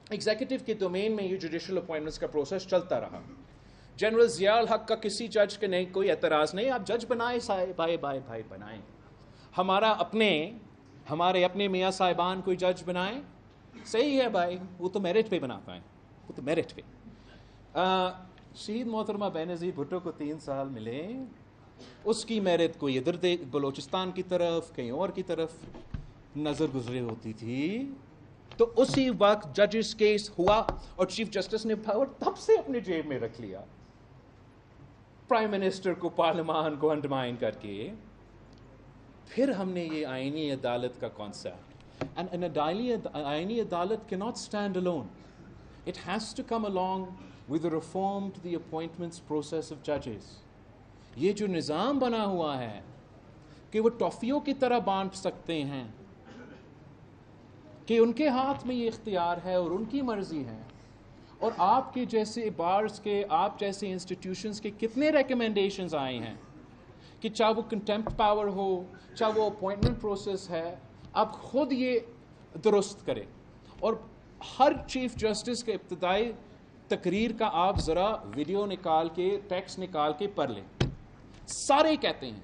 ایگزیکٹو کے ڈومین میں یہ جوڈیشل اپوائنٹمنٹس کا پروسیس چلتا رہا. جنرل ضیاء الحق کا کسی جج کے نہیں کوئی اعتراض نہیں, آپ جج بنائیں بھائی بنائیں. ہمارے اپنے میاں صاحبان کوئی جج بنائیں, صحیح ہے بھائی, وہ تو میرٹ پہ بناتا ہے, وہ تو میرٹ پہ. شہید محترمہ بینظیر بھٹو کو 3 سال ملے, اس کی میرٹ کوئی ادھر بلوچستان کی طرف, کہیں اور کی طرف نظر گزرے ہوتی تھی. تو اسی وقت ججز کیس ہوا اور چیف جسٹس نے پاور تب سے اپنے جیب میں رکھ لیا, پرائم منسٹر کو, پارلیمان کو انڈرمائن کر کے. پھر ہم نے یہ آئینی عدالت کا کانسیپٹ, اینڈ آئینی عدالت کی not stand alone, it has to come along with the reform to the appointments process of judges. یہ جو نظام بنا ہوا ہے کہ وہ ٹافیوں کی طرح بانٹ سکتے ہیں, کہ ان کے ہاتھ میں یہ اختیار ہے اور ان کی مرضی ہے, اور آپ کے جیسے بارز کے, آپ جیسے انسٹیٹیوشنز کے کتنے ریکمنڈیشنز آئے ہیں کہ چاہے وہ کنٹمپٹ پاور ہو, چاہے وہ اپوائنٹمنٹ پروسیس ہے, آپ خود یہ درست کریں. اور ہر چیف جسٹس کے ابتدائی تقریر کا آپ ذرا ویڈیو نکال کے, ٹیکسٹ نکال کے پڑھ لیں. سارے کہتے ہیں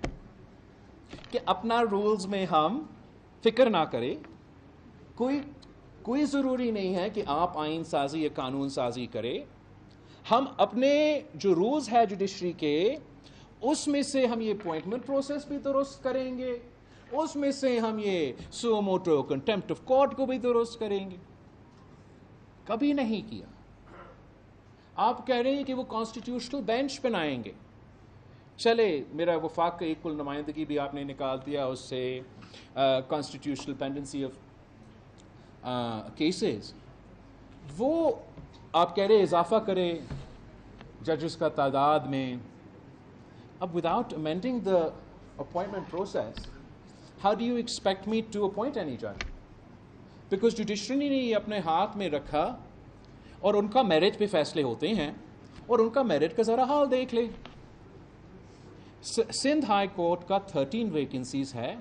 کہ اپنا رولز میں ہم فکر نہ کریں, کوئی ضروری نہیں ہے کہ آپ آئین سازی یا قانون سازی کریں. ہم اپنے جو رولز ہے جوڈیشری کے, اس میں سے ہم یہ اپوائنٹمنٹ پروسیس بھی درست کریں گے, اس میں سے ہم یہ سو موٹو کنٹمپٹ آف کورٹ کو بھی درست کریں گے. کبھی نہیں کیا. آپ کہہ رہے ہیں کہ وہ کانسٹیٹیوشنل بینچ بنائیں گے. چلے میرا وفاق کا ایک کل نمائندگی بھی آپ نے نکال دیا اس سے, کانسٹیٹیوشنل پینڈنسی آف کیسز, وہ آپ کہہ رہے اضافہ کرے ججز کا تعداد میں. اب without amending the appointment process, how do you expect me to appoint any جج؟ بیکاز جوڈیشری نے یہ اپنے ہاتھ میں رکھا اور ان کا میرٹ پہ فیصلے ہوتے ہیں, اور ان کا میرٹ کا ذرا حال دیکھ لے. سندھ ہائی کورٹ کا 13 ویکنسیز ہے,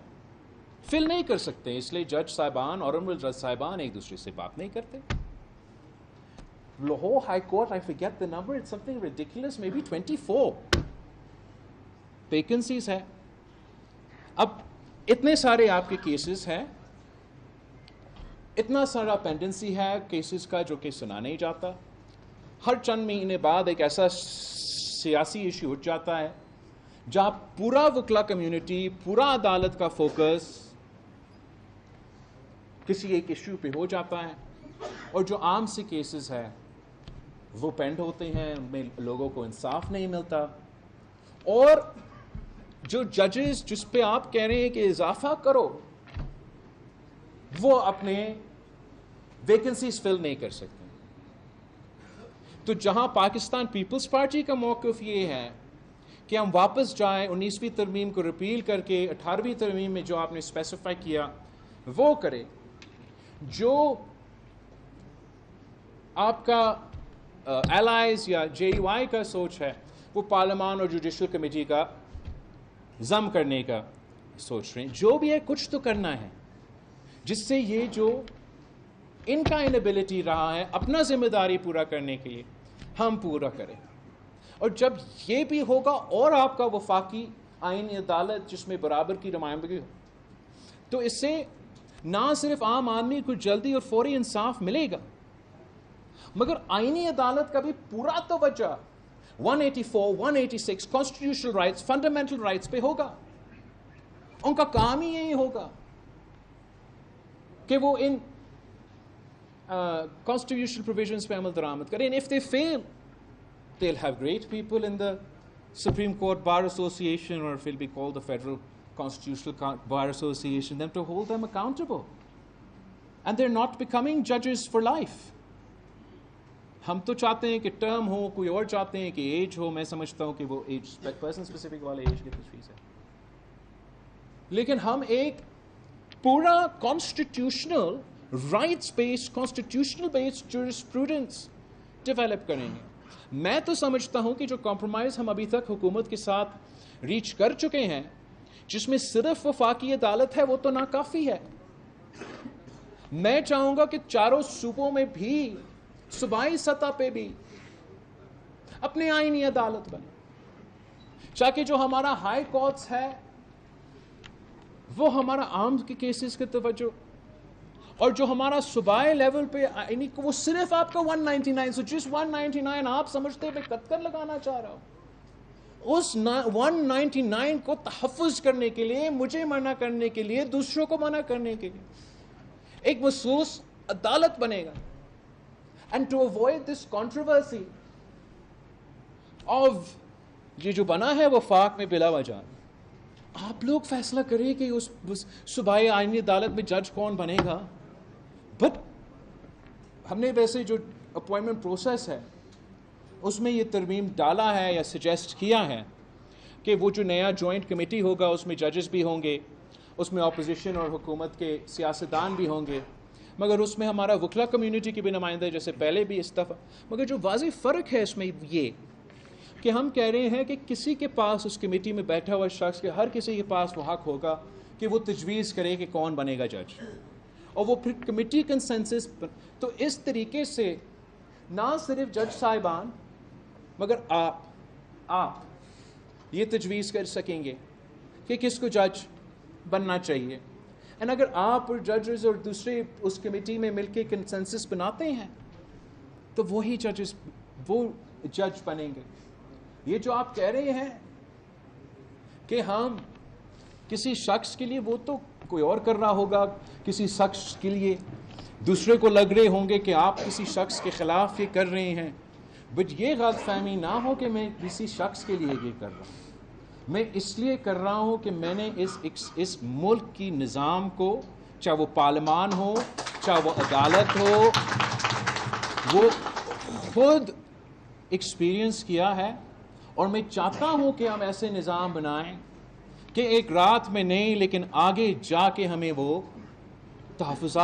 فل نہیں کر سکتے, اس لیے جج صاحبان آنریبل جج صاحبان ایک دوسرے سے بات نہیں کرتے. Lahore high court, I forget the number, it's something ridiculous, maybe 24 vacancies ہے. اب اتنے سارے آپ کے کیسز ہیں, اتنا سارا پینڈنسی ہے کیسز کا جو کہ سنا نہیں جاتا. ہر چند مہینے بعد ایک ایسا سیاسی ایشو اٹھ جاتا ہے جہاں پورا وکلا کمیونٹی, پورا عدالت کا فوکس کسی ایک ایشو پہ ہو جاتا ہے, اور جو عام سے کیسز ہے وہ پینڈ ہوتے ہیں, ان میں لوگوں کو انصاف نہیں ملتا. اور جو ججز جس پہ آپ کہہ رہے ہیں کہ اضافہ کرو, وہ اپنے ویکنسیز فل نہیں کر سکتے. تو جہاں پاکستان پیپلز پارٹی کا موقف یہ ہے کہ ہم واپس جائیں 19ویں ترمیم کو ریپیل کر کے 18ویں ترمیم میں جو آپ نے اسپیسیفائی کیا وہ کرے, جو آپ کا ایلائز یا JUI کا سوچ ہے وہ پارلیمان اور جوڈیشل کمیٹی کا ضم کرنے کا سوچ رہے ہیں. جو بھی ہے کچھ تو کرنا ہے جس سے یہ جو ان کا انیبلٹی رہا ہے اپنا ذمہ داری پورا کرنے کے لیے ہم پورا کریں. اور جب یہ بھی ہوگا اور آپ کا وفاقی آئینی عدالت جس میں برابر کی نمائندگی ہو, تو اس سے نہ صرف عام آدمی کو جلدی اور فوری انصاف ملے گا, مگر آئینی عدالت کا بھی پورا توجہ 184, 186 کانسٹیٹیوشنل رائٹس, فنڈامنٹل رائٹس پہ ہوگا. ان کا کام ہی یہی ہوگا کہ وہ ان constitutional provisions پہ عمل درآمد کریں. And if they fail, they'll have great people in the Supreme Court Bar Association, or if it'll be called the Federal Constitutional Bar Association, them to hold them accountable. And they're not becoming judges for life. ہم تو چاہتے ہیں کہ ٹرم ہو, کوئی اور چاہتے ہیں کہ ایج ہو. میں سمجھتا ہوں کہ وہ ایج پرسن اسپیسیفک والے ایج کی تجویز ہے, لیکن ہم ایک پورا constitutional rights based, constitutional based jurisprudence develop کریں گے. میں تو سمجھتا ہوں کہ جو کمپرومائز ہم ابھی تک حکومت کے ساتھ ریچ کر چکے ہیں, جس میں صرف وفاقی عدالت ہے, وہ تو ناکافی ہے. میں چاہوں گا کہ چاروں صوبوں میں بھی, صوبائی سطح پہ بھی اپنے آئینی عدالت بنے, تاکہ جو ہمارا ہائی کورٹس ہے وہ ہمارا عام کے کیسز کے توجہ, اور جو ہمارا صوبائی لیول پہ آئینی کو وہ صرف آپ کا 199, سو جس 199 آپ سمجھتے پہ قطر لگانا چاہ رہا ہو, اس 199 کو تحفظ کرنے کے لیے, مجھے منع کرنے کے لیے, دوسروں کو منع کرنے کے لیے ایک مخصوص عدالت بنے گا. And to avoid this controversy of یہ جو بنا ہے وفاق میں بلا وجہ, آپ لوگ فیصلہ کریں کہ اس صوبائی آئینی عدالت میں جج کون بنے گا. بٹ ہم نے ویسے جو اپوائنٹمنٹ پروسیس ہے اس میں یہ ترمیم ڈالا ہے یا سجیسٹ کیا ہے کہ وہ جو نیا جوائنٹ کمیٹی ہوگا اس میں ججز بھی ہوں گے, اس میں اپوزیشن اور حکومت کے سیاستدان بھی ہوں گے, مگر اس میں ہمارا وکلا کمیونٹی کی بھی نمائندہ جیسے پہلے بھی اس دفعہ. مگر جو واضح فرق ہے اس میں یہ کہ ہم کہہ رہے ہیں کہ کسی کے پاس اس کمیٹی میں بیٹھا ہوا شخص کے ہر کسی کے پاس وہ حق ہوگا کہ وہ تجویز کرے کہ کون بنے گا جج, اور وہ پھر کمیٹی کنسنسس. تو اس طریقے سے نہ صرف جج صاحبان مگر آپ یہ تجویز کر سکیں گے کہ کس کو جج بننا چاہیے. اور اگر آپ اور ججز اور دوسرے اس کمیٹی میں مل کے کنسنسس بناتے ہیں تو وہی ججز وہ جج بنیں گے. یہ جو آپ کہہ رہے ہیں کہ ہم کسی شخص کے لیے, وہ تو کوئی اور کر رہا ہوگا, کسی شخص کے لیے دوسرے کو لگ رہے ہوں گے کہ آپ کسی شخص کے خلاف یہ کر رہے ہیں, بٹ یہ غلط فہمی نہ ہو کہ میں کسی شخص کے لیے یہ کر رہا ہوں، میں اس لیے کر رہا ہوں کہ میں نے اس ملک کی نظام کو، چاہے وہ پارلیمان ہو، چاہے وہ عدالت ہو، وہ خود ایکسپیرئنس کیا ہے، اور میں چاہتا ہوں کہ ہم ایسے نظام بنائیں کہ ایک رات میں نہیں لیکن آگے جا کے ہمیں وہ تحفظ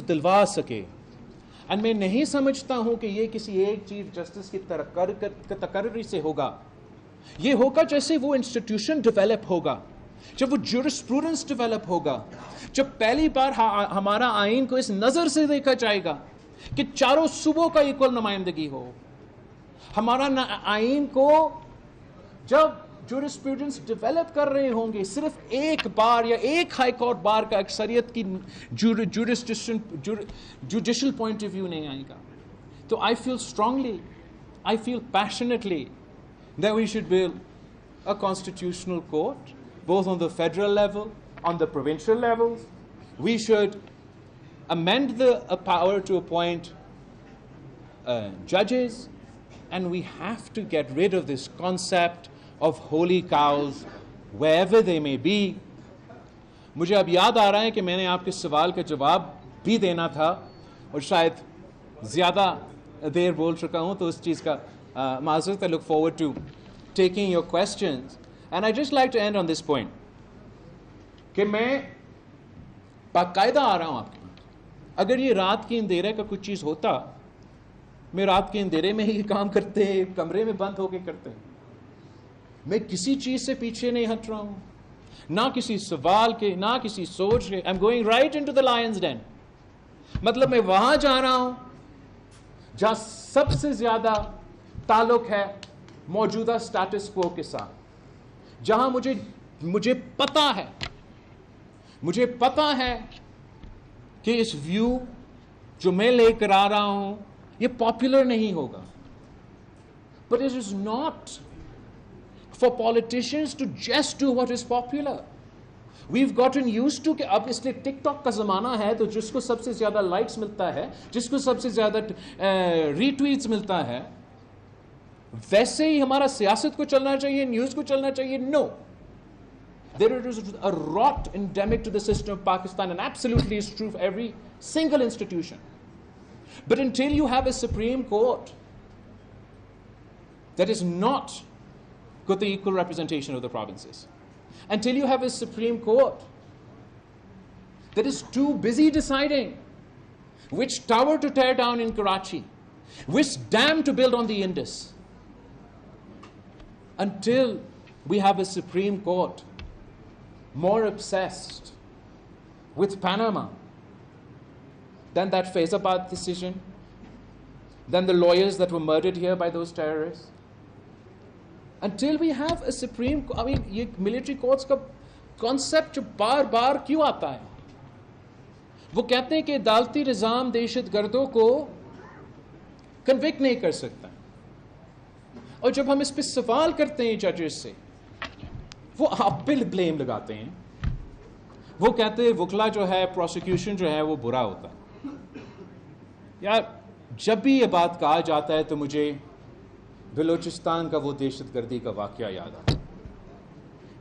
دلوا سکے. اور میں نہیں سمجھتا ہوں کہ یہ کسی ایک چیف جسٹس کی تقرری سے ہوگا. یہ ہوگا جیسے وہ انسٹیٹیوشن ڈیولپ ہوگا، جب وہ جورسپروڈنس ڈیولپ ہوگا، جب پہلی بار ہمارا آئین کو اس نظر سے دیکھا جائے گا کہ چاروں صوبوں کا ایکول نمائندگی ہو. ہمارا آئین کو جب جورسپروڈنس ڈیولپ کر رہے ہوں گے، صرف ایک بار یا ایک ہائی کورٹ بار کا اکثریت کی جوڈیشل پوائنٹ آف ویو نہیں آئے گا. تو I feel strongly, I feel passionately that we should build a constitutional court, both on the federal level, on the provincial levels. We should amend the power to appoint judges, and we have to get rid of this concept of holy cows wherever they may be. مجھے اب یاد آ رہا ہے کہ میں نے آپ کے سوال کا جواب بھی دینا تھا اور شاید زیادہ دیر بول چکا ہوں، تو اس چیز کا معذرت. I look forward to taking your questions, and I just like to end on this point کہ میں باقاعدہ آ رہا ہوں آپ کے پاس. اگر یہ رات کی اندھیرے کا کچھ چیز ہوتا، میں رات کے اندھیرے میں ہی کام کرتے ہیں، کمرے میں بند ہو کے کرتے ہیں. میں کسی چیز سے پیچھے نہیں ہٹ رہا ہوں، نہ کسی سوال کے، نہ کسی سوچ کے. I'm going right into the lion's den. مطلب میں وہاں جا رہا ہوں جہاں سب سے زیادہ تعلق ہے موجودہ سٹیٹس کو کے ساتھ، جہاں مجھے پتا ہے کہ اس ویو جو میں لے کر آ رہا ہوں یہ پاپولر نہیں ہوگا. But it is not for politicians to just do what is popular. We've gotten used to کہ اب اس لیے ٹک ٹاک کا زمانہ ہے، تو جس کو سب سے زیادہ لائکس ملتا ہے، جس کو سب سے زیادہ ری ٹویٹس ملتا ہے، ویسے ہی ہمارا سیاست کو چلنا چاہیے، نیوز کو چلنا چاہیے. No. There is a rot endemic to the system of Pakistan, and absolutely is true for every single institution. But until you have a Supreme Court that is not got the equal representation of the provinces, until you have a Supreme Court that is too busy deciding which tower to tear down in Karachi, which dam to build on the Indus, until we have a Supreme Court more obsessed with Panama than that Faizabad decision, than the lawyers that were murdered here by those terrorists, until we have a Supreme Court. I mean, یہ military courts کا concept جو بار بار کیوں آتا ہے؟ وہ کہتے ہیں کہ عدالتی نظام دہشت گردوں کو کنوکٹ نہیں کر سکتا، اور جب ہم اس پہ سوال کرتے ہیں ججز سے، وہ آپ پہ بلیم لگاتے ہیں. وہ کہتے ہیں وکلا جو ہے، پروسیکیوشن جو ہے وہ برا ہوتا ہے. یار جب بھی یہ بات کہا جاتا ہے تو مجھے بلوچستان کا وہ دہشت گردی کا واقعہ یاد آتا ہے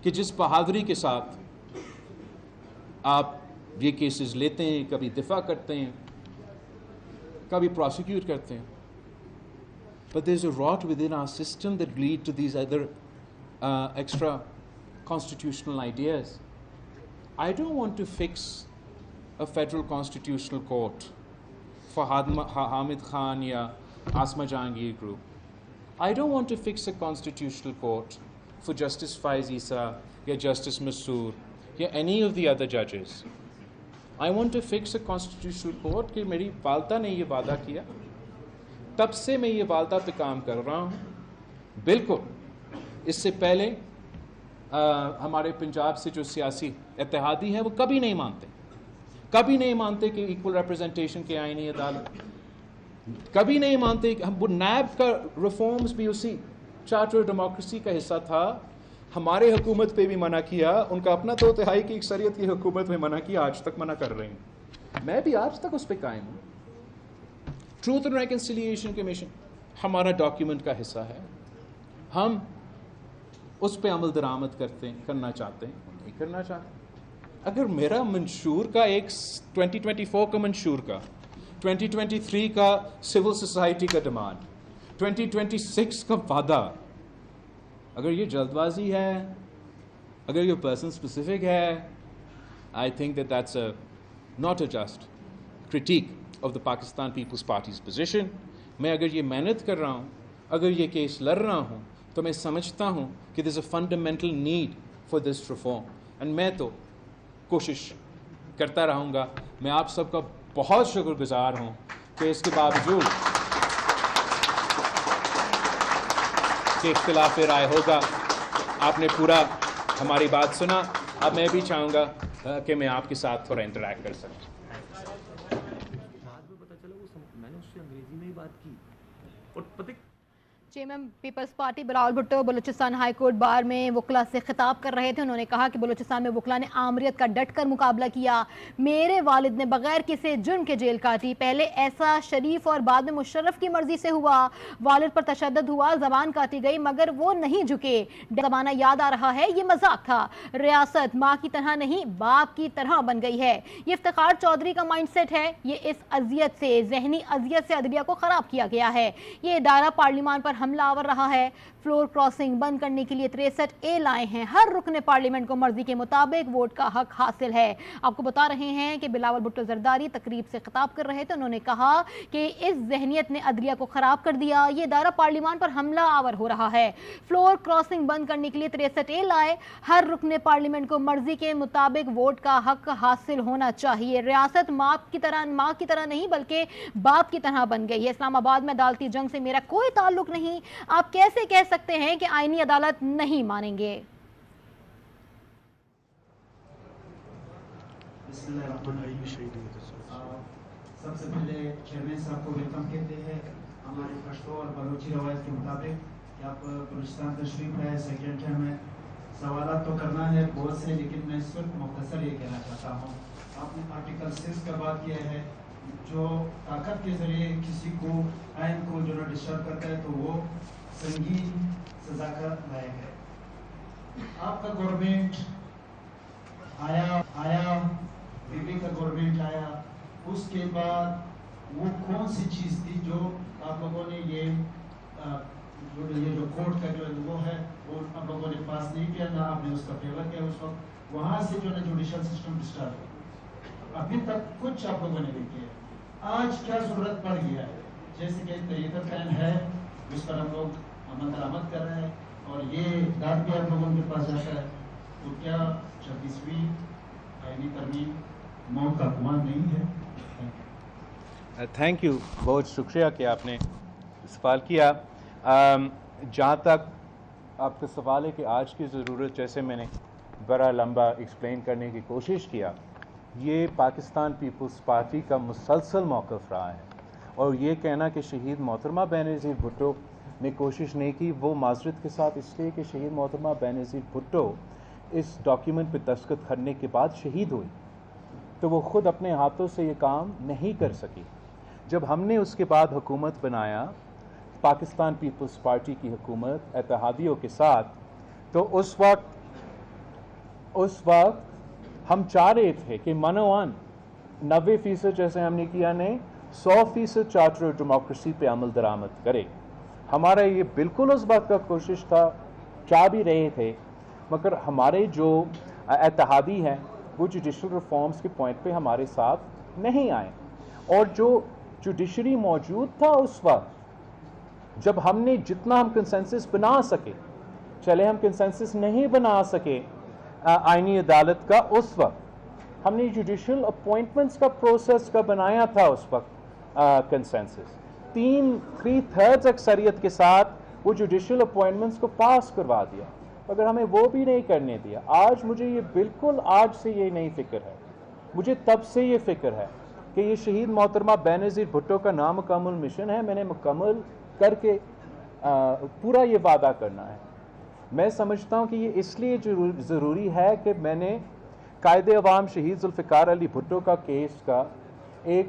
کہ جس بہادری کے ساتھ آپ یہ کیسز لیتے ہیں، کبھی دفاع کرتے ہیں، کبھی پروسیکیوٹ کرتے ہیں. But there's a rot within our system that lead to these other extra constitutional ideas. I don't want to fix a federal constitutional court for Hamid Khan ya Asma Jahangir group. I don't want to fix a constitutional court for Justice Faiz Issa ya Justice Masoor ya any of the other judges. I want to fix a constitutional court کہ میری والدہ نے یہ وعدہ کیا، تب سے میں یہ والدہ پہ کام کر رہا ہوں. بالکل اس سے پہلے ہمارے پنجاب سے جو سیاسی اتحادی ہیں وہ کبھی نہیں مانتے کہ ایکول ریپرزنٹیشن کے آئینی عدالت، کبھی نہیں مانتے کہ وہ نیب کا ریفارمز بھی اسی چارٹر ڈیموکریسی کا حصہ تھا. ہمارے حکومت پہ بھی منع کیا، ان کا اپنا 2/3 کی اکثریت کی حکومت میں منع کیا، آج تک منع کر رہے ہیں. میں بھی آج تک اس پہ قائم ہوں. ٹروتھ اینڈ ریکنسیلیشن کمیشن ہمارا ڈاکیومنٹ کا حصہ ہے, ہم اس پہ عمل درآمد کرنا چاہتے ہیں, نہیں کرنا چاہتے. اگر میرا منشور کا ایک 2024 کا منشور کا 2023 کا سول سوسائٹی کا ڈیمانڈ 2026 کا وعدہ, اگر یہ جلد بازی ہے, اگر یہ پرسن اسپیسیفک ہے, I think that's not a just critique of the Pakistan People's Party's position. میں اگر یہ محنت کر رہا ہوں, اگر یہ کیس لڑ رہا ہوں, تو میں سمجھتا ہوں کہ there's a fundamental need for this reform. and میں تو کوشش کرتا رہوں گا. میں آپ سب کا بہت شکر گزار ہوں کہ اس کے باوجود کہ اختلاف رائے ہوگا, آپ نے پورا ہماری بات سنا. اب میں بھی چاہوں گا کہ میں آپ کے ساتھ تھوڑا انٹریکٹ کر سکوں. Chairman Peoples Party Bilawal Bhutto Balochistan high court bar میں وکلا سے خطاب کر رہے تھے. انہوں نے کہا کہ بلوچستان میں وکلا نے آمریت کا ڈٹ کر مقابلہ کیا. میرے والد نے بغیر کسی جرم کے جیل کاٹی. پہلے ایسا شریف اور بعد میں مشرف کی مرضی سے ہوا. والد پر تشدد ہوا, زبان کاٹی گئی, مگر وہ نہیں جھکے. زمانہ یاد آ رہا ہے, یہ مذاق تھا. ریاست ماں کی طرح نہیں باپ کی طرح بن گئی ہے. یہ افتخار چودھری کا مائنڈ سیٹ ہے. یہ اس اذیت سے, ذہنی اذیت سے عدلیہ کو خراب کیا گیا ہے. یہ ادارہ پارلیمان پر حملہ آور رہا ہے. فلور کراسنگ بند کرنے کے لیے 63A لائے ہیں. ہر رکن پارلیمنٹ کو مرضی کے مطابق ووٹ کا حق حاصل ہے. آپ کو بتا رہے ہیں کہ بلاول بھٹو زرداری تقریب سے خطاب کر رہے تھے. انہوں نے کہا کہ اس ذہنیت نے عدلیہ کو خراب کر دیا. یہ ادارہ پارلیمان پر حملہ آور ہو رہا ہے. فلور کراسنگ بند کرنے کے لیے 63A لائے. ہر رکن پارلیمنٹ کو مرضی کے مطابق ووٹ کا حق حاصل ہونا چاہیے. ریاست ماں کی طرح نہیں بلکہ باپ کی طرح بن گئی ہے. اسلام آباد میں عدالتی جنگ سے میرا کوئی تعلق نہیں. آپ کیسے کہہ سکتے ہیں کہ آئینی عدالت نہیں مانیں گے؟ سب سے پہلے چیئرمین صاحب کو ویلکم کہتے ہیں. ہماری پشتو اور بلوچی روایت کے مطابق کہ آپ بلوچستان تشریف لائے. سیکنڈ ٹائم میں سوالات تو کرنا ہے بہت سے, لیکن میں اس وقت مختصر یہ کہنا چاہتا ہوں. آپ نے آرٹیکل 6 کا بات کیا ہے, جو طاقت کے ذریعے کسی کو آئین کو جو ڈسٹرب کرتا ہے تو وہ سنگین سزا کا لائق ہے. آپ کا گورنمنٹ آیا بی بی کا گورنمنٹ آیا, اس کے بعد وہ کون سی چیز تھی جو آپ لوگوں نے یہ جو کورٹ کا جو وہ ہے وہ آپ لوگوں نے پاس نہیں کیا, نہ آپ نے اس کا فیور کیا اس وقت. وہاں سے جو ہے جوڈیشل سسٹم ڈسٹرب ہوا, ابھی تک کچھ آپ لوگوں نے نہیں کیا. آج کیا ضرورت پڑ گیا ہے, جیسے کہ طریقہ قائم ہے جس پر ہم لوگ عمل درآمد کر رہے ہیں اور یہ داد بھی آپ لوگوں کے پاس جاتا ہے, تو کیا 26ویں آئینی ترمیم موت کا کنواں نہیں ہے؟ تھینک یو, بہت شکریہ کہ آپ نے سوال کیا. جہاں تک آپ کا سوال ہے کہ آج کی ضرورت, جیسے میں نے بڑا لمبا ایکسپلین کرنے کی کوشش کیا, یہ پاکستان پیپلز پارٹی کا مسلسل موقف رہا ہے. اور یہ کہنا کہ شہید محترمہ بینظیر بھٹو نے کوشش نہیں کی, وہ معذرت کے ساتھ اس لیے کہ شہید محترمہ بینظیر بھٹو اس ڈاکیومنٹ پہ دستخط کرنے کے بعد شہید ہوئی, تو وہ خود اپنے ہاتھوں سے یہ کام نہیں کر سکی. جب ہم نے اس کے بعد حکومت بنایا, پاکستان پیپلز پارٹی کی حکومت اتحادیوں کے ساتھ, تو اس وقت ہم چاہ رہے تھے کہ منوان 90% جیسے ہم نے کیا نہیں, 100% چارٹر آف ڈیموکریسی پہ عمل درآمد کرے. ہمارا یہ بالکل اس بات کا کوشش تھا, چاہ بھی رہے تھے, مگر ہمارے جو اتحادی ہیں وہ جوڈیشل ریفارمز کے پوائنٹ پہ ہمارے ساتھ نہیں آئے. اور جو جوڈیشری موجود تھا اس وقت, جب ہم نے جتنا ہم کنسنسس بنا سکے, چلے ہم کنسنسس نہیں بنا سکے آئینی عدالت کا, اس وقت ہم نے جوڈیشل اپوائنٹمنٹس کا پروسیس کا بنایا تھا اس وقت کنسنسس. 3/3 اکثریت کے ساتھ وہ جوڈیشل اپوائنٹمنٹس کو پاس کروا دیا, اگر ہمیں وہ بھی نہیں کرنے دیا. آج مجھے یہ بالکل آج سے یہ نہیں فکر ہے, مجھے تب سے یہ فکر ہے کہ یہ شہید محترمہ بینظیر بھٹو کا نامکمل مشن ہے, میں نے مکمل کر کے پورا یہ وعدہ کرنا ہے. میں سمجھتا ہوں کہ یہ اس لیے ضروری ہے کہ میں نے قائد عوام شہید ذوالفقار علی بھٹو کا کیس کا ایک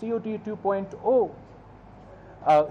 COD 2.0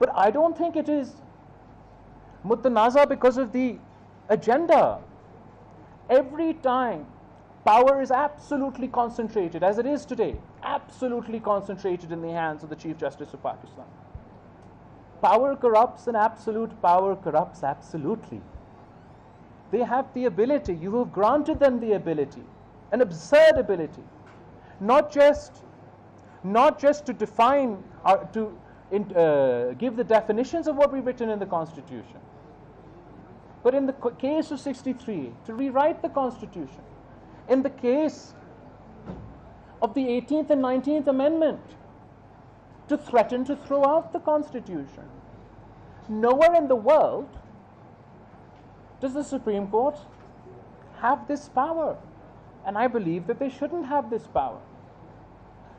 But I don't think it is mutanaza because of the agenda. Every time power is absolutely concentrated, as it is today, absolutely concentrated in the hands of the Chief Justice of Pakistan. Power corrupts, and absolute power corrupts absolutely. They have the ability, you have granted them the ability, an absurd ability, not just to define or to give the definitions of what we've written in the Constitution, but in the case of 63, to rewrite the Constitution. In the case of the 18th and 19th Amendment, to threaten to throw out the Constitution. Nowhere in the world does the Supreme Court have this power, and I believe that they shouldn't have this power.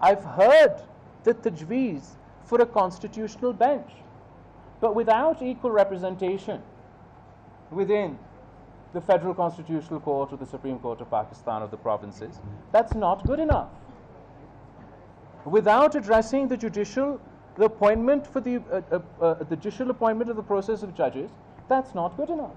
I've heard the tajweez for a constitutional bench, but without equal representation within the Federal Constitutional Court or the Supreme Court of Pakistan or the provinces, that's not good enough. Without addressing the appointment for the judicial appointment of the process of judges, that's not good enough.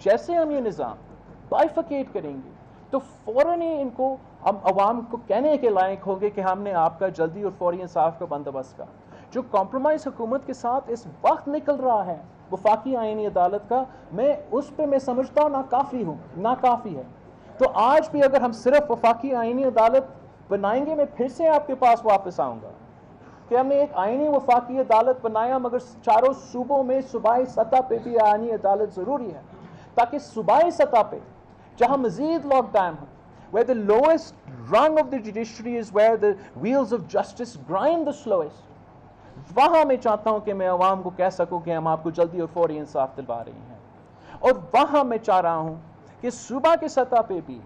جیسے ہم یہ نظام بائیفیکیٹ کریں گے تو فوراً ہی ان کو ہم عوام کو کہنے کے لائق ہوں گے کہ ہم نے آپ کا جلدی اور فوری انصاف کا بندوبست کا. جو کمپرومائز حکومت کے ساتھ اس وقت نکل رہا ہے وفاقی آئینی عدالت کا, میں اس پہ میں سمجھتا ہوں ناکافی ہے. تو آج بھی اگر ہم صرف وفاقی آئینی عدالت بنائیں گے, میں پھر سے آپ کے پاس واپس آؤں گا کہ ہم نے ایک آئینی وفاقی عدالت بنایا, مگر چاروں صوبوں میں صوبائی سطح پہ بھی آئینی عدالت ضروری ہے, تاکہ صوبائی سطح پہ جہاں مزید لاک ڈاؤن ہو, where the lowest rung of the judiciary is where the wheels of justice grind the slowest, وہاں میں چاہتا ہوں کہ میں عوام کو کہہ سکوں کہ ہم آپ کو جلدی اور فوری انصاف دلوا رہے ہیں. اور وہاں میں چاہ رہا ہوں کہ صوبہ کی سطح پہ بھی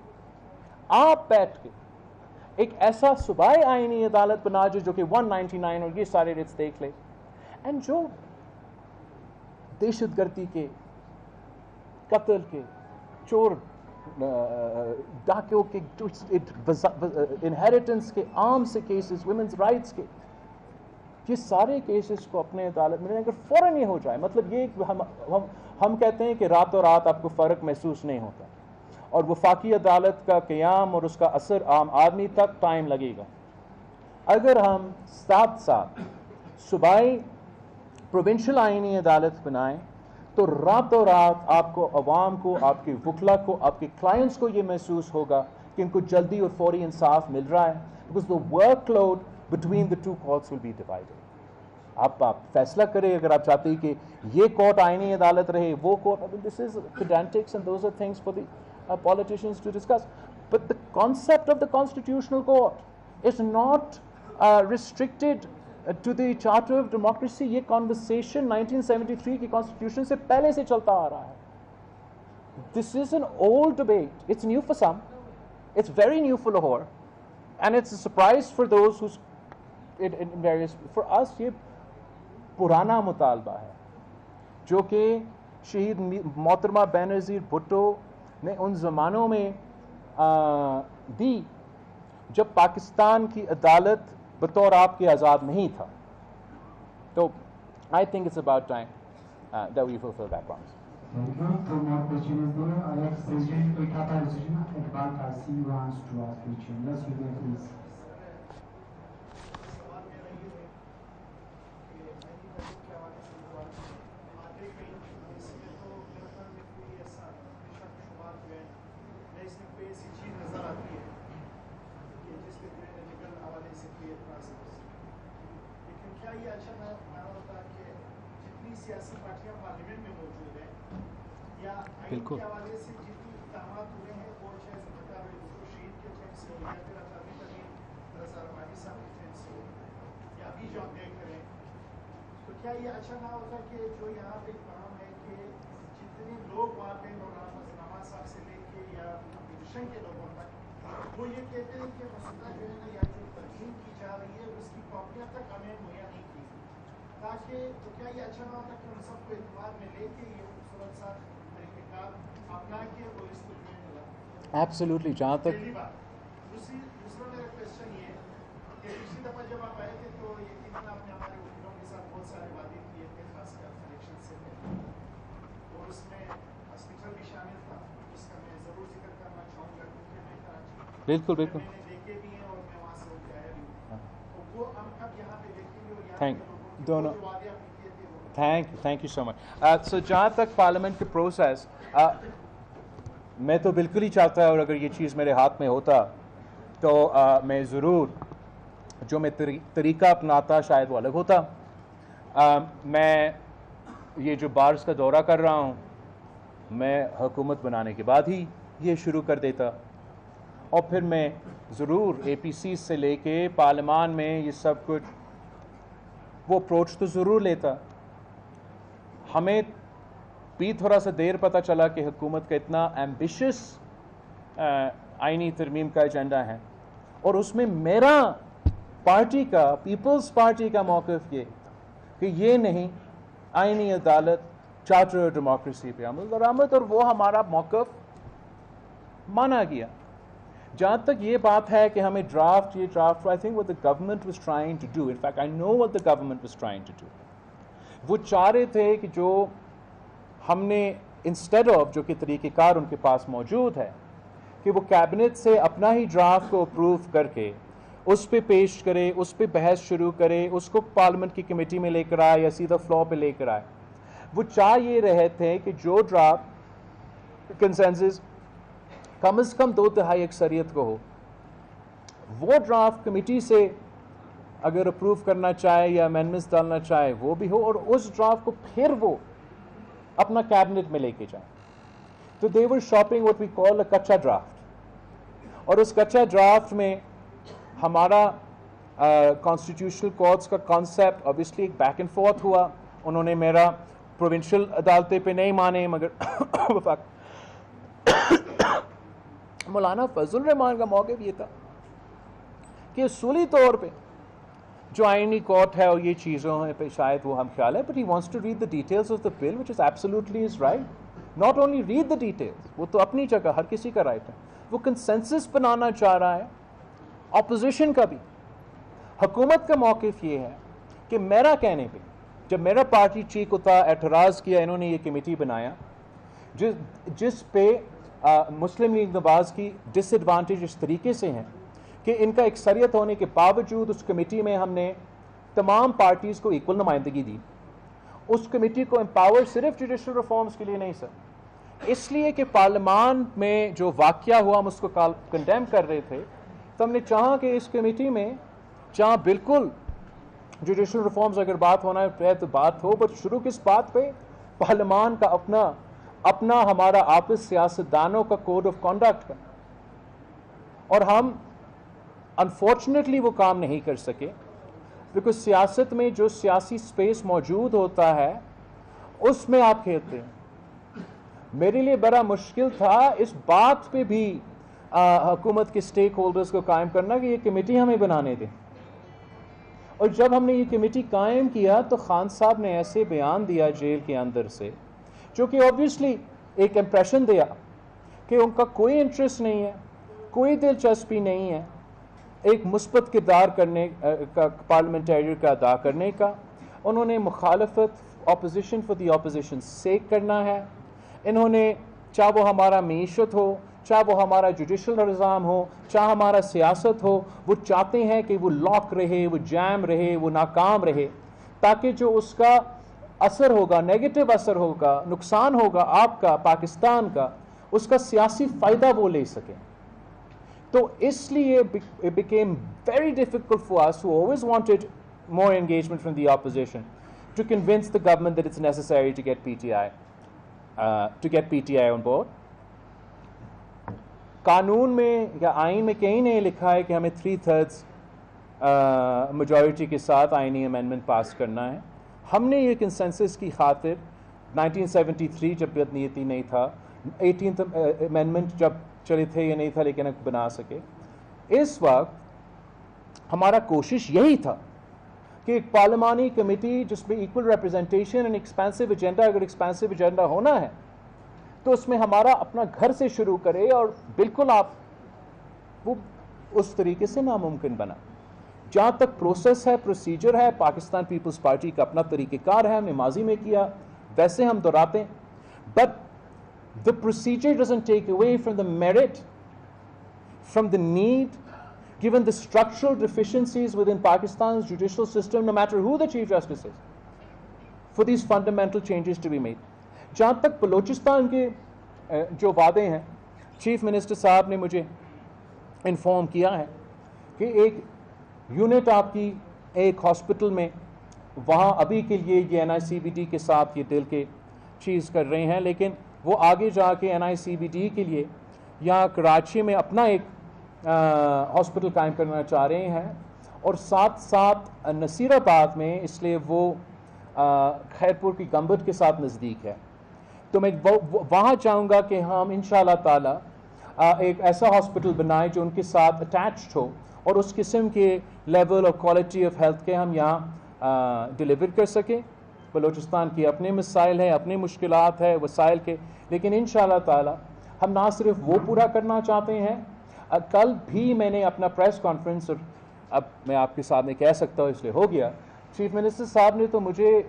آپ بیٹھ کے ایک ایسا صوبائی آئینی عدالت بنا جو کہ 199 اور یہ سارے ریٹس دیکھ لے, اینڈ جو دہشت گردی کے, قتل کے, چور ڈاکیوں کے, انہیریٹنس کے, عام سے کیسز, ویمنز رائٹس کے, یہ سارے کیسز کو اپنے عدالت میں اگر فوراً ہی ہو جائے. مطلب یہ ہم کہتے ہیں کہ راتوں رات آپ کو فرق محسوس نہیں ہوتا, اور وفاقی عدالت کا قیام اور اس کا اثر عام آدمی تک ٹائم لگے گا. اگر ہم ساتھ ساتھ صوبائی پروونشل آئینی عدالت بنائیں تو راتوں رات آپ کو, عوام کو, آپ کے وکلا کو, آپ کے کلائنٹس کو یہ محسوس ہوگا کہ ان کو جلدی اور فوری انصاف مل رہا ہے, because the workload between the two courts will be divided. آپ فیصلہ کریں اگر آپ چاہتے ہیں کہ یہ کورٹ آئینی عدالت رہے, وہ court, I mean, this is pedantics and those are things for the politicians to discuss. But the concept of the constitutional court is not restricted to the Charter of Democracy. یہ conversation 1973 کی constitution سے پہلے سے چلتا آ رہا ہے. This is an old debate. It's new for some. It's very new for Lahore. And it's a surprise for those who's in various, for us یہ پرانا مطالبہ ہے جو کہ شہید محترمہ بینظیر بھٹو نے ان زمانوں میں دی جب پاکستان کی عدالت بطور آپ کے آزاد نہیں تھا. تو I think it's about time that we fulfill that promise. Thank you. Two more questions there. Our ex-president, Koitata Decision, Iqbal Qarsi wants to ask a question. Yes, you may please. سیاسی پارٹیاں پارلیمنٹ میں موجود ہیں یا آئین بالکل کے حوالے سے جتنی اقدامات ہوئے ہیں وہ چاہے سرکار شہید کے ٹائم سے ہو یا پھر اطلاعی ترین رضا رحمانی صاحب کے ٹائم سے ہو یا ابھی جو ہم دیکھ رہے ہیں, تو کیا یہ اچھا نہ ہوتا کہ جو یہاں پہ کام ہے کہ جتنے لوگ وہاں پہ مولانا صاحب سے لے کے یا اپوزیشن کے لوگوں تک وہ یہ کہتے ہیں کہ مسودہ جو ہے نا یا جو ترمیم کی جا رہی ہے اس کی کاپیاں تک ہمیں مہیا نہیں کی, تاکہ تو کیا یہ اچھا نہ ہوتا کہ ہم سب کو اعتماد میں لے کے یہ خوبصورت سا طریقہ کار اپنا کے وہ اس کو جو ہے ایبسلیوٹلی. جہاں تک پہلی بات. دوسرا میرا کوشچن یہ ہے کہ پچھلی دفعہ جب آپ آئے تھے تو یقیناً آپ نے ہمارے وکیلوں کے ساتھ بہت سارے وعدے کیے تھے, خاص کر الیکشن سے پہلے, اور اس میں ہاسپٹل بھی شامل تھا جس کا میں ضرور ذکر کرنا چاہوں گا کیونکہ میں کراچی بالکل بالکل میں نے دیکھے بھی ہیں اور میں وہاں سے ہو کے آیا بھی ہوں, تو وہ ہم اب یہاں پہ دیکھیں گے اور یہاں پہ دونوں. جو وعدے آپ نے کیے تھے وہ تھینک یو سو مچ. سو جہاں تک پارلیمنٹ کے پروسیس, میں تو بالکل ہی چاہتا ہے, اور اگر یہ چیز میرے ہاتھ میں ہوتا تو میں ضرور جو میں طریقہ اپناتا شاید وہ الگ ہوتا. میں یہ جو بارز کا دورہ کر رہا ہوں میں حکومت بنانے کے بعد ہی یہ شروع کر دیتا, اور پھر میں ضرور اے پی سی سے لے کے پارلیمان میں یہ سب کچھ وہ اپروچ تو ضرور لیتا. ہمیں بھی تھوڑا سا دیر پتہ چلا کہ حکومت کا اتنا ایمبیشس آئینی ترمیم کا ایجنڈا ہے, اور اس میں میرا پارٹی کا, پیپلز پارٹی کا موقف یہ کہ یہ نہیں آئینی عدالت چارٹر ڈیموکریسی پہ عمل درآمد, اور وہ ہمارا موقف مانا گیا. جہاں تک یہ بات ہے کہ ہمیں draft I think what the government was trying to do, in fact I know what the government was trying to do, وہ چاہ رہے تھے کہ جو ہم نے انسٹیڈ آف جو کہ طریقہ کار ان کے پاس موجود ہے کہ وہ کیبنٹ سے اپنا ہی ڈرافٹ کو اپروو کر کے اس پہ پیش کرے, اس پہ بحث شروع کرے, اس کو پارلیمنٹ کی کمیٹی میں لے کر آئے یا سیدھا فلور پہ لے کر آئے. وہ چاہ یہ رہے تھے کہ جو ڈرافٹ کنسنسس کم از کم 2/3 اکثریت کو ہو, وہ ڈرافٹ کمیٹی سے اگر اپروو کرنا چاہے یا امینڈمنٹس ڈالنا چاہے وہ بھی ہو, اور اس ڈرافٹ کو پھر وہ اپنا کیبنٹ میں لے کے جائیں. تو دے ور شاپنگ واٹ وی کال اے کچا ڈرافٹ, اور اس کچا ڈرافٹ میں ہمارا کانسٹیٹیوشنل کورٹس کا کانسیپٹ اوبیسلی ایک بیک اینڈ فورتھ ہوا. انہوں نے میرا پروونشل عدالتیں پہ نہیں مانے, مگر مولانا فضل الرحمان کا موقف یہ تھا کہ اصولی طور پہ جو آئینی کورٹ ہے اور یہ چیزوں پہ شاید وہ ہم خیال ہے, but he wants to read the details of the bill which is absolutely is right. Not only read the details, وہ تو اپنی جگہ ہر کسی کا رائٹ ہے, وہ کنسنسس بنانا چاہ رہا ہے. اپوزیشن کا بھی, حکومت کا موقف یہ ہے کہ میرا کہنے پہ جب میرا پارٹی چیف کو تھا اعتراض کیا, انہوں نے یہ کمیٹی بنایا جس پہ مسلم لیگ نواز کی ڈس ایڈوانٹیج اس طریقے سے ہیں کہ ان کا اکثریت ہونے کے باوجود اس کمیٹی میں ہم نے تمام پارٹیز کو ایکول نمائندگی دی. اس کمیٹی کو امپاور صرف جوڈیشل ریفارمز کے لیے نہیں سر, اس لیے کہ پارلیمان میں جو واقعہ ہوا ہم اس کو کنڈیم کر رہے تھے, تو ہم نے چاہا کہ اس کمیٹی میں جہاں بالکل جوڈیشل ریفارمز اگر بات ہونا ہے تو بات ہو, بٹ شروع کس بات پہ, پارلیمان کا اپنا ہمارا آپس سیاستدانوں کا کوڈ آف کانڈکٹ کا. اور ہم انفارچونیٹلی وہ کام نہیں کر سکے, بیکاز سیاست میں جو سیاسی سپیس موجود ہوتا ہے اس میں آپ کھیلتے ہیں. میرے لیے بڑا مشکل تھا اس بات پہ بھی حکومت کے سٹیک ہولڈرز کو قائم کرنا کہ یہ کمیٹی ہمیں بنانے دیں. اور جب ہم نے یہ کمیٹی قائم کیا تو خان صاحب نے ایسے بیان دیا جیل کے اندر سے جو کہ اوبویسلی ایک امپریشن دیا کہ ان کا کوئی انٹرسٹ نہیں ہے, کوئی دلچسپی نہیں ہے ایک مثبت کردار کرنے کا, پارلیمنٹیرین کا ادا کرنے کا. انہوں نے مخالفت اپوزیشن فار دی اپوزیشن سیک کرنا ہے. انہوں نے چاہے وہ ہمارا معیشت ہو, چاہے وہ ہمارا جوڈیشل نظام ہو, چاہے ہمارا سیاست ہو, وہ چاہتے ہیں کہ وہ لاک رہے, وہ جام رہے, وہ ناکام رہے, تاکہ جو اس کا اثر ہوگا, نیگیٹو اثر ہوگا, نقصان ہوگا آپ کا, پاکستان کا, اس کا سیاسی فائدہ وہ لے سکیں. تو اس لیے it became very difficult for us who always wanted more engagement from the opposition to convince the government that it's necessary to get PTI on board. قانون میں یا آئین میں کہیں نہیں لکھا ہے کہ ہمیں 3/3 میجورٹی کے ساتھ آئینی امینڈمنٹ پاس کرنا ہے. ہم نے یہ کنسنسس کی خاطر 1973 جب بدنیتی نہیں تھا, 18th امینڈمنٹ جب چلے تھے یہ نہیں تھا لیکن بنا سکے, اس وقت ہمارا کوشش یہی تھا کہ ایک پارلیمانی کمیٹی جس میں equal representation and expensive agenda, اگر ایکسپینسو ایجنڈا ہونا ہے تو اس میں ہمارا اپنا گھر سے شروع کرے, اور بالکل آپ وہ اس طریقے سے ناممکن بنا. جہاں تک پروسیس ہے, پروسیجر ہے, پاکستان پیپلز پارٹی کا اپنا طریقہ کار ہے, ہم نے ماضی میں کیا, ویسے ہم دہراتے ہیں, but the procedure doesn't take away from the merit, from the need, given the structural deficiencies within Pakistan's judicial system, no matter who the Chief Justice is, for these fundamental changes to be made. جہاں تک بلوچستان کے جو وعدے ہیں, چیف منسٹر صاحب نے مجھے انفارم کیا ہے کہ ایک یونٹ آپ کی ایک ہاسپٹل میں وہاں ابھی کے لیے یہ NICBD کے ساتھ یہ دل کے چیز کر رہے ہیں, لیکن وہ آگے جا کے NICBD کے لیے یہاں کراچی میں اپنا ایک ہاسپٹل قائم کرنا چاہ رہے ہیں, اور ساتھ ساتھ نصیر آباد میں, اس لیے وہ خیرپور کی گمبد کے ساتھ نزدیک ہے. تو میں وہاں چاہوں گا کہ ہم انشاءاللہ تعالی ایک ایسا ہاسپٹل بنائیں جو ان کے ساتھ اٹیچڈ ہو, اور اس قسم کے لیول اور کوالٹی آف ہیلتھ کے ہم یہاں ڈیلیور کر سکیں. بلوچستان کی اپنے مسائل ہیں, اپنی مشکلات ہیں وسائل کے, لیکن انشاءاللہ تعالی ہم نہ صرف وہ پورا کرنا چاہتے ہیں. کل بھی میں نے اپنا پریس کانفرنس, اور اب میں آپ کے سامنے کہہ سکتا ہوں اس لیے ہو گیا, چیف منسٹر صاحب نے تو مجھے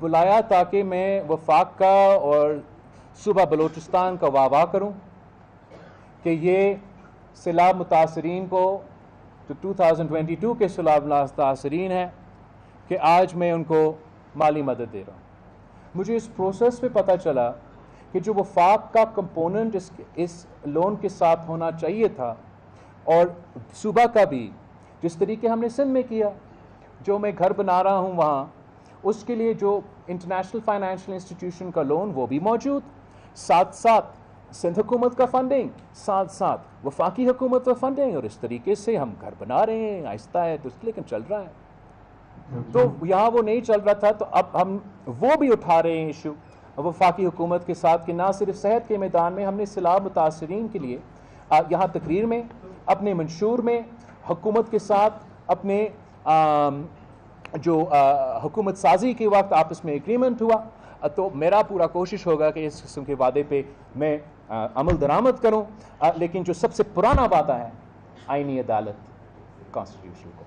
بلایا تاکہ میں وفاق کا اور صوبہ بلوچستان کا واہ کروں کہ یہ سیلاب متاثرین کو جو 2022 کے سیلاب متاثرین ہیں کہ آج میں ان کو مالی مدد دے رہا ہوں. مجھے اس پروسیس پہ پتہ چلا کہ جو وفاق کا کمپوننٹ اس لون کے ساتھ ہونا چاہیے تھا اور صوبہ کا بھی جس طریقے ہم نے سندھ میں کیا, جو میں گھر بنا رہا ہوں وہاں اس کے لیے جو انٹرنیشنل فائنینشیل انسٹیٹیوشن کا لون وہ بھی موجود, ساتھ ساتھ سندھ حکومت کا فنڈنگ, ساتھ ساتھ وفاقی حکومت کا فنڈنگ, اور اس طریقے سے ہم گھر بنا رہے ہیں آہستہ ہے تو لیکن چل رہا ہے. تو یہاں وہ نہیں چل رہا تھا تو اب ہم وہ بھی اٹھا رہے ہیں ایشو وفاقی حکومت کے ساتھ کہ نہ صرف صحت کے میدان میں ہم نے سیلاب متاثرین کے لیے یہاں تقریر میں اپنے منشور میں حکومت کے ساتھ اپنے جو حکومت سازی کے وقت آپس میں ایگریمنٹ ہوا, تو میرا پورا کوشش ہوگا کہ اس قسم کے وعدے پہ میں عمل درآمد کروں, لیکن جو سب سے پرانا وعدہ ہے آئینی عدالت کانسٹیٹیوشن کو.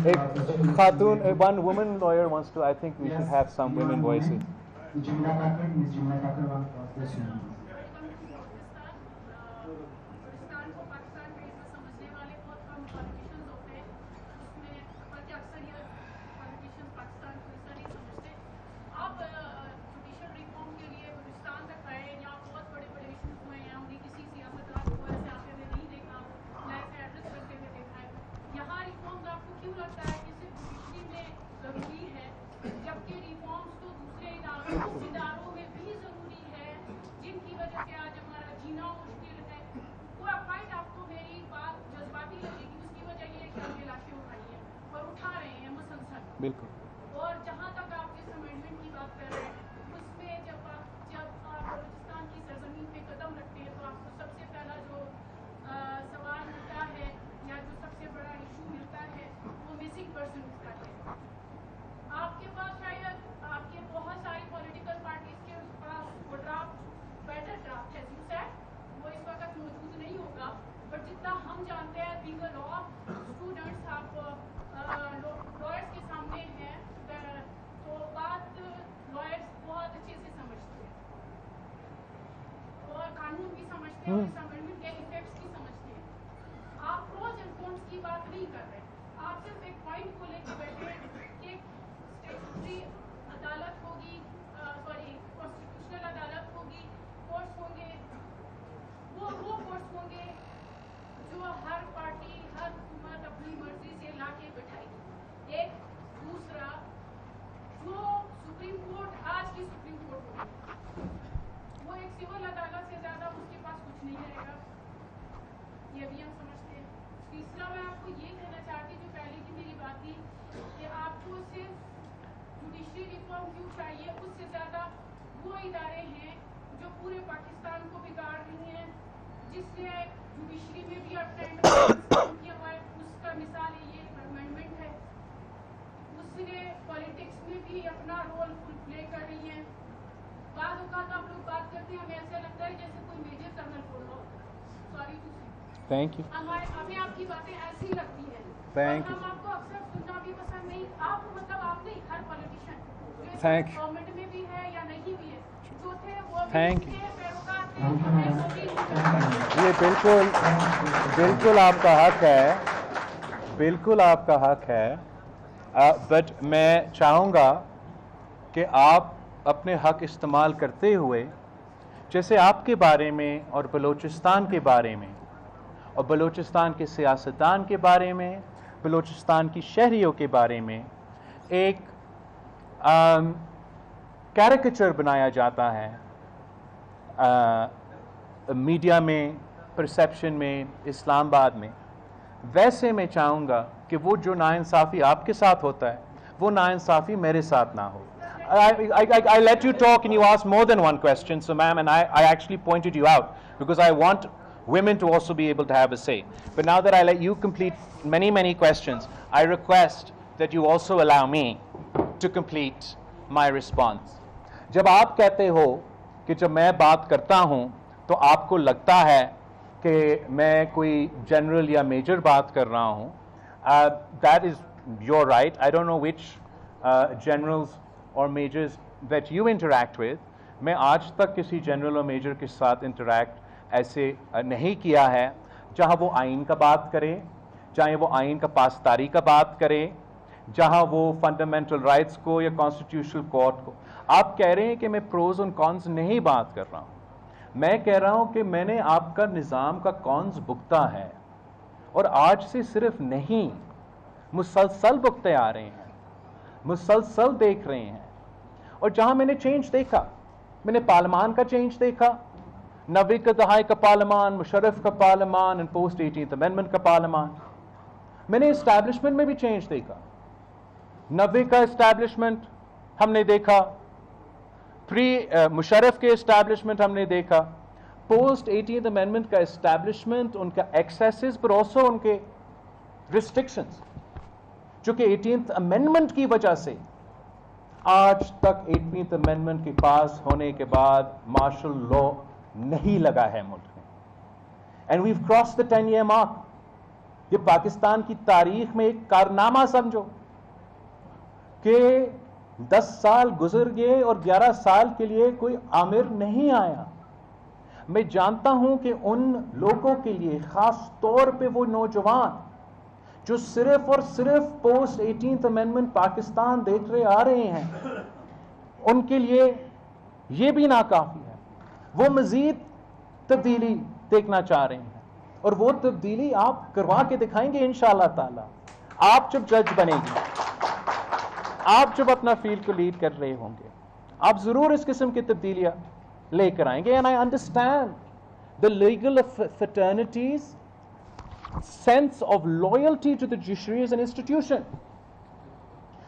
ایک خاتون one woman lawyer wants to, I think we should have some women voices. بالکل. اور جہاں تک آپ اس امینڈمنٹ کی بات کر رہے ہیں اس میں جب آپ بلوچستان کی سرزمین پہ قدم رکھتے ہیں تو آپ کو سب سے پہلا جو سوال ملتا ہے یا جو سب سے بڑا ایشو ملتا ہے وہ مسنگ پرسن کا ہے. آپ کے پاس شاید آپ کے بہت ساری پولیٹیکل پارٹیز کے پاس وہ ڈرافٹ بیٹر ڈرافٹ ہے وہ اس وقت موجود نہیں ہوگا, بٹ جتنا ہم جانتے ہیں بینگ اے لا اسٹوڈنٹس آپ لائرس کے سامنے ہیں تو بات لائرس بہت اچھے سے سمجھتے ہیں اور قانون بھی سمجھتے ہیں اور اس امینڈمنٹ کے ایفیکٹس بھی سمجھتے ہیں. آپ پروز اینڈ کونس کی بات نہیں کر رہے, آپ صرف ایک پوائنٹ کو لے کے بیٹھے کہ اسٹیچوٹری عدالت ہوگی, کانسٹیٹیوشنل عدالت ہوگی, کورٹس ہوں گے, وہ کورٹس ہوں گے جو ہر پارٹی ہر حکومت اپنی مرضی سے لا کے بٹھائے گی. ایک دوسرا جو سپریم کورٹ آج کی سپریم کورٹ ہوگی وہ ایک سول عدالت سے زیادہ اس کے پاس کچھ نہیں رہے گا, یہ بھی ہم سمجھتے ہیں. تیسرا میں آپ کو یہ کہنا چاہتی جو پہلے کی میری بات تھی کہ آپ کو صرف جوڈیشری ریفارم کیوں چاہیے, اس سے زیادہ وہ ادارے ہیں جو پورے پاکستان کو بگاڑ رہی ہیں, جس نے جوڈیشری میں بھی اب ٹرینڈ کیا ہوا ہے, اس کا مثال یہ امینڈمنٹ ہے. اس نے پالیٹکس میں بھی اپنا رول پلے کر رہی ہیں. بعض اوقات آپ لوگ بات کرتے ہیں ہمیں ایسا لگتا ہے جیسے کوئی میجر کرنل بول رہا ہوتا ہے. سوری ٹو سے, تھینک یو. ہمیں آپ کی باتیں ایسی لگتی ہیں, تھینک یو. ہم آپ کو اکثر سننا بھی پسند نہیں. آپ مطلب آپ نہیں, ہر پالیٹیشین جو تھینک یو. گورنمنٹ میں بھی ہے یا نہیں بھی ہے, جو تھے وہ تھینک یو. یہ بالکل آپ کا حق ہے, بالکل آپ کا حق ہے, بٹ میں چاہوں گا کہ آپ اپنے حق استعمال کرتے ہوئے جیسے آپ کے بارے میں اور بلوچستان کے بارے میں اور بلوچستان کے سیاستدان کے بارے میں, بلوچستان کی شہریوں کے بارے میں ایک کیریکیچر بنایا جاتا ہے میڈیا میں, پرسیپشن میں, اسلام آباد میں, ویسے میں چاہوں گا کہ وہ جو ناانصافی آپ کے ساتھ ہوتا ہے وہ ناانصافی میرے ساتھ نہ ہو. I let you talk and you asked more than one question, so ma'am, and I actually pointed you out because I want women to also be able to have a say. But now that I let you complete many questions, I request that you also allow me to complete my response. جب آپ کہتے ہو کہ جب میں بات کرتا ہوں تو آپ کو لگتا ہے کہ میں کوئی جنرل یا میجر بات کر رہا ہوں, that is your right. I don't know which generals or majors that you interact with, میں آج تک کسی جنرل اور میجر کے ساتھ انٹریکٹ ایسے نہیں کیا ہے جہاں وہ آئین کا بات کرے، چاہے وہ آئین کا پاسداری کا بات کرے، جہاں وہ فنڈامنٹل رائٹس کو یا کانسٹیٹیوشنل کورٹ کو. آپ کہہ رہے ہیں کہ میں پروز اور کونز نہیں بات کر رہا ہوں، میں کہہ رہا ہوں کہ میں نے آپ کا نظام کا کونز بکتا ہے، اور آج سے صرف نہیں، مسلسل بکتے آ رہے ہیں، مسلسل دیکھ رہے ہیں. اور جہاں میں نے چینج دیکھا، میں نے پارلیمان کا چینج دیکھا، 90 کے دہائی کا پارلیمان، مشرف کا پارلیمان، پوسٹ 18th امینڈمنٹ کا پارلیمان. میں نے اسٹیبلشمنٹ میں بھی چینج دیکھا. 90 کا اسٹیبلشمنٹ ہم نے دیکھا، مشرف کے اسٹیبلشمنٹ ہم نے دیکھا، پوسٹ 18th امینڈمنٹ کا اسٹیبلشمنٹ، ان کا ایکسیسز پر آلسو ان کے ریسٹرکشنز، جو کہ 18th امینڈمنٹ کی وجہ سے آج تک 18th امینڈمنٹ کے پاس ہونے کے بعد مارشل لا نہیں لگا ہے ملک میں. And we've cross the 10-year mark. یہ پاکستان کی تاریخ میں ایک کارنامہ سمجھو کہ 10 سال گزر گئے اور 11 سال کے لیے کوئی آمر نہیں آیا. میں جانتا ہوں کہ ان لوگوں کے لیے، خاص طور پہ وہ نوجوان جو صرف اور صرف پوسٹ 18th امینڈمنٹ پاکستان دیکھ رہے آ رہے ہیں، ان کے لیے یہ بھی ناکافی ہے. وہ مزید تبدیلی دیکھنا چاہ رہے ہیں، اور وہ تبدیلی آپ کروا کے دکھائیں گے انشاءاللہ تعالی. آپ جب جج بنے گی، آپ جب اپنا فیلڈ کو لیڈ کر رہے ہوں گے، آپ ضرور اس قسم کی تبدیلیاں لے کر آئیں گے. And I understand the legal fraternities sense of loyalty to the judiciary as an institution.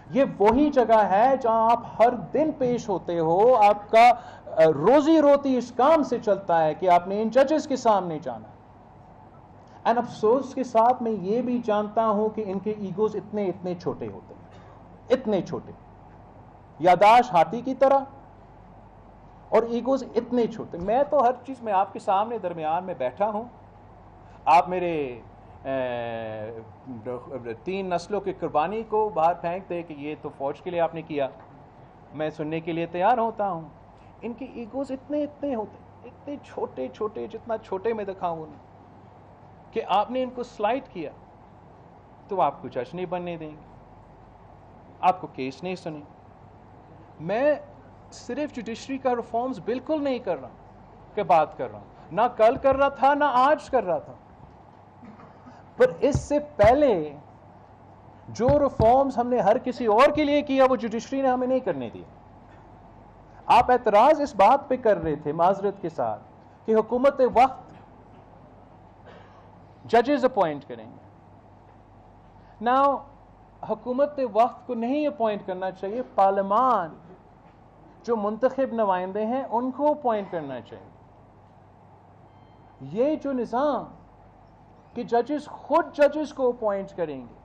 یہ وہی جگہ ہے جہاں آپ ہر دن پیش ہوتے ہو، آپ کا روزی روٹی اس کام سے چلتا ہے کہ آپ نے ان ججز کے سامنے جانا. اینڈ افسوس کے ساتھ میں یہ بھی جانتا ہوں کہ ان کے ایگوز اتنے چھوٹے ہوتے ہیں، اتنے چھوٹے، یاداشت ہاتھی کی طرح، اور ایگوز اتنے چھوٹے. میں تو ہر چیز میں آپ کے سامنے درمیان میں بیٹھا ہوں. آپ میرے 3 نسلوں کی قربانی کو باہر پھینک دے کہ یہ تو فوج کے لیے آپ نے کیا، میں سننے کے لیے تیار ہوتا ہوں. ان کے ایگوز اتنے ہوتے، اتنے چھوٹے، جتنا چھوٹے میں دکھاؤں کہ آپ نے ان کو سلائڈ کیا تو آپ کو جج نہیں بننے دیں گے، آپ کو کیس نہیں سنیں. میں صرف جوڈیشری کا ریفارمز بالکل نہیں کر رہا کہ بات کر رہا ہوں، نہ کل کر رہا تھا، نہ آج کر رہا تھا. پر اس سے پہلے جو ریفارمز ہم نے ہر کسی اور کے لیے کیا، وہ جوڈیشری نے ہمیں نہیں کرنے دیا. آپ اعتراض اس بات پہ کر رہے تھے معذرت کے ساتھ کہ حکومت وقت ججز اپوائنٹ کریں گے. ناؤ حکومت وقت کو نہیں اپوائنٹ کرنا چاہیے، پارلیمان جو منتخب نمائندے ہیں ان کو اپوائنٹ کرنا چاہیے. یہ جو نظام کہ ججز خود ججز کو اپوائنٹ کریں گے،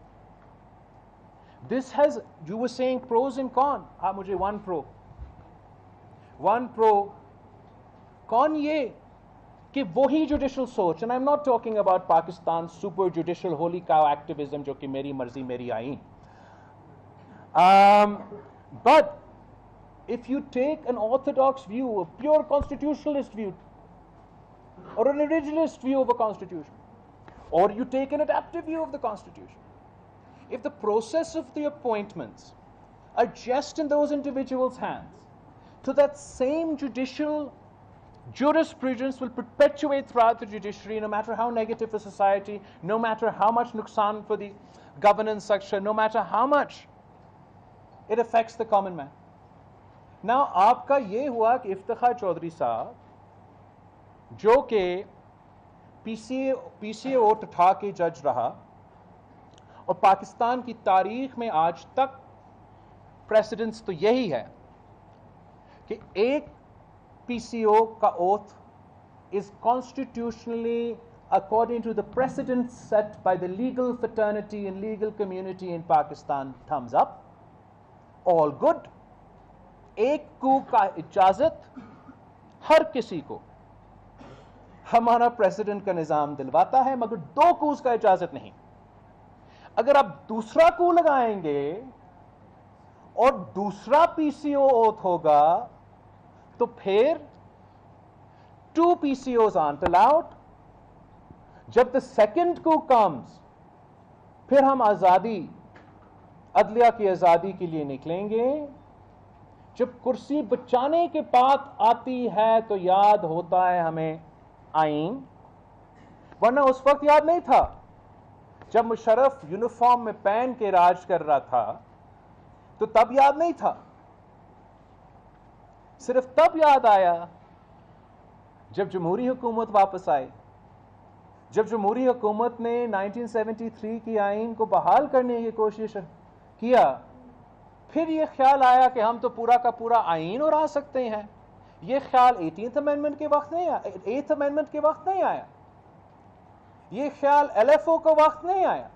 this has you were seeing pros and con. آپ مجھے ون پرو کون یہ کہ وہی جوڈیشل سوچ، and I am not talking about Pakistan super judicial holy cow activism جو کہ میری مرضی میری آئین. But if you take an orthodox view, a pure constitutionalist view, or an originalist view of a constitution, or you take an adaptive view of the constitution, if the process of the appointments are just in those individuals' hands, so that same judicial jurisprudence will perpetuate throughout the judiciary, no matter how negative for society, no matter how much nuksan for the governance structure, no matter how much it affects the common man. Now, آپ کا یہ ہوا کہ افتخار چودھری صاحب جو کہ پی سی اے ووٹ اٹھا کے جج رہا، اور پاکستان کی تاریخ میں آج تک پریسیڈنس تو یہی ہے کہ ایک پی سی او کا oath is constitutionally according to the precedent set by the legal fraternity and legal community in Pakistan. Thumbs up, all good. ایک کو کا اجازت ہر کسی کو ہمارا پریزیڈنٹ کا نظام دلواتا ہے، مگر 2 کوز کا اجازت نہیں. اگر آپ دوسرا کو لگائیں گے اور دوسرا PCO oath ہوگا تو پھر 2 PCOs aren't allowed. جب the second coup comes پھر ہم آزادی عدلیہ کی آزادی کے لیے نکلیں گے. جب کرسی بچانے کے بات آتی ہے تو یاد ہوتا ہے ہمیں آئین, ورنہ اس وقت یاد نہیں تھا. جب مشرف یونیفارم میں پہن کے راج کر رہا تھا تو تب یاد نہیں تھا, صرف تب یاد آیا جب جمہوری حکومت واپس آئی, جب جمہوری حکومت نے 1973 کی آئین کو بحال کرنے کی کوشش کیا. پھر یہ خیال آیا کہ ہم تو پورا کا پورا آئین اڑا سکتے ہیں. یہ خیال 18th امینڈمنٹ کے وقت نہیں آیا, 8th امینڈمنٹ کے وقت نہیں آیا. یہ خیال LFO کا وقت نہیں آیا.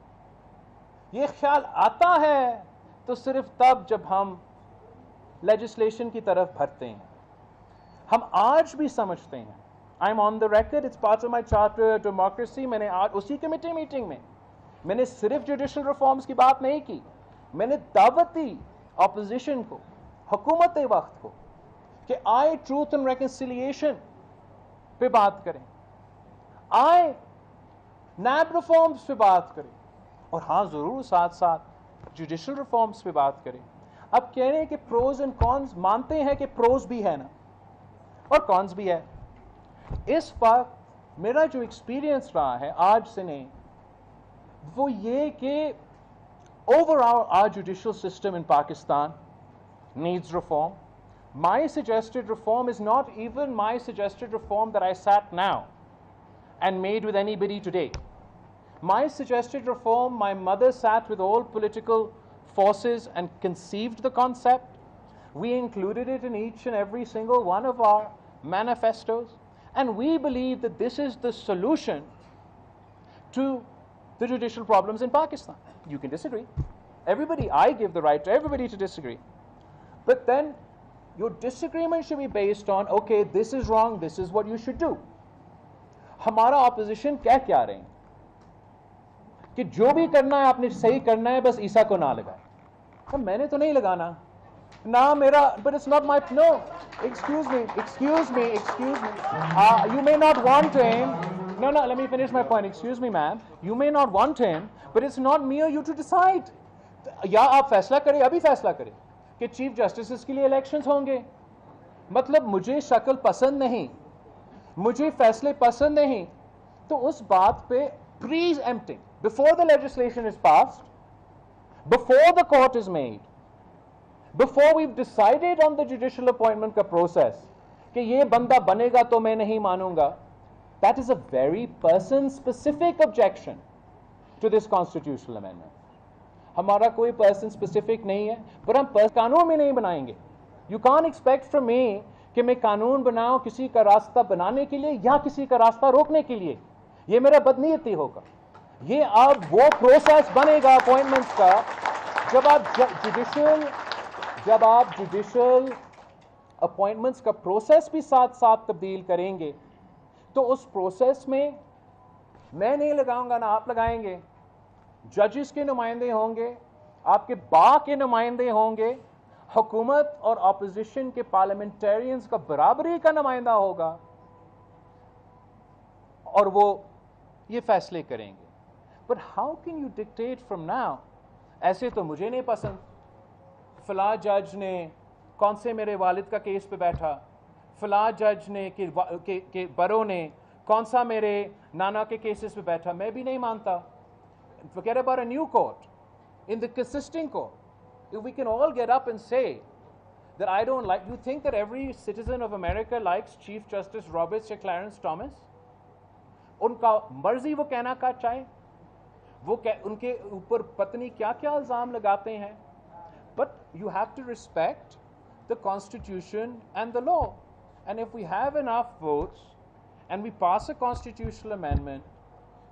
یہ خیال آتا ہے تو صرف تب جب ہم لیجسلیشن کی طرف بڑھتے ہیں. ہم آج بھی سمجھتے ہیں, I'm on the record, it's part of my charter democracy. میں نے آج اسی کمیٹی میٹنگ میں نے صرف جوڈیشل ریفارمز کی بات نہیں کی, میں نے دعوت دی اپوزیشن کو, حکومت وقت کو, کہ آئے ٹروتھ اینڈ ریکنسیلیشن پہ بات کریں, آئے نیب ریفارمز پہ بات کریں, اور ہاں ضرور ساتھ ساتھ جوڈیشل ریفارمز پہ بات کریں. اب کہہ رہے ہیں کہ پروز اینڈ کونز, مانتے ہیں کہ پروز بھی ہے نا اور کونز بھی ہے. اس وقت میرا جو ایکسپیرینس رہا ہے آج سے نہیں, وہ یہ کہ overall our judicial system in Pakistan needs reform. My suggested reform is not even my suggested reform that I sat now and made with anybody today. My suggested reform, my mother sat with all political forces and conceived the concept. We included it in each and every single one of our manifestos, and we believe that this is the solution to the judicial problems in Pakistan. You can disagree. Everybody, I give the right to everybody to disagree. But then your disagreement should be based on, okay, this is wrong, this is what you should do. ہمارا اپوزیشن کیا رہے ہیں کہ جو بھی کرنا ہے آپ نے صحیح کرنا ہے, بس عیسیٰ کو نہ لگائے. میں نے تو نہیں لگانا نہ میرا, but it's not my, no, excuse me, you may not want him, no, let me finish my point, excuse me ma'am, you may not want him, but it's not me or you to decide. یا آپ فیصلہ کریں, ابھی فیصلہ کریں کہ چیف جسٹسز کے لیے الیکشنز ہوں گے. مطلب مجھے شکل پسند نہیں, مجھے فیصلے پسند نہیں, تو اس بات پہ پری ایمپٹنگ, before the legislation is passed, before the court is made, before we've decided on the judicial appointment کا process کہ یہ بندہ بنے گا تو میں نہیں مانوں گا, that is a very person specific objection to this constitutional amendment. ہمارا کوئی پرسن اسپیسیفک نہیں ہے, پر ہم قانون میں نہیں بنائیں گے. You can't expect from me کہ میں قانون بناؤں کسی کا راستہ بنانے کے لیے یا کسی کا راستہ روکنے کے لیے. یہ میرا بدنیتی ہوگا. یہ اب وہ پروسیس بنے گا اپوائنٹمنٹس کا جب آپ جوڈیشل اپوائنٹمنٹس کا پروسیس بھی ساتھ ساتھ تبدیل کریں گے. تو اس پروسیس میں میں نہیں لگاؤں گا, نہ آپ لگائیں گے. ججز کے نمائندے ہوں گے, آپ کے بار کے نمائندے ہوں گے, حکومت اور اپوزیشن کے پارلیمنٹیرینز کا برابری کا نمائندہ ہوگا, اور وہ یہ فیصلے کریں گے. But how can you dictate from now? ایسے تو مجھے نہیں پسند, فلاں جج نے کون سے میرے والد کا کیس پہ بیٹھا, فلاں جج نے کہ برو نے کون سا میرے نانا کے کیسز پہ بیٹھا, میں بھی نہیں مانتا. Forget about a new court. In the consisting court, if we can all get up and say that I don't like, you think that every citizen of America likes Chief Justice Roberts or Clarence Thomas? ان کا مرضی وہ کہنا کا چاہے, وہ ان کے اوپر پتنی کیا کیا الزام لگاتے ہیں, but you have to respect the Constitution and the law. And if we have enough votes and we pass a constitutional amendment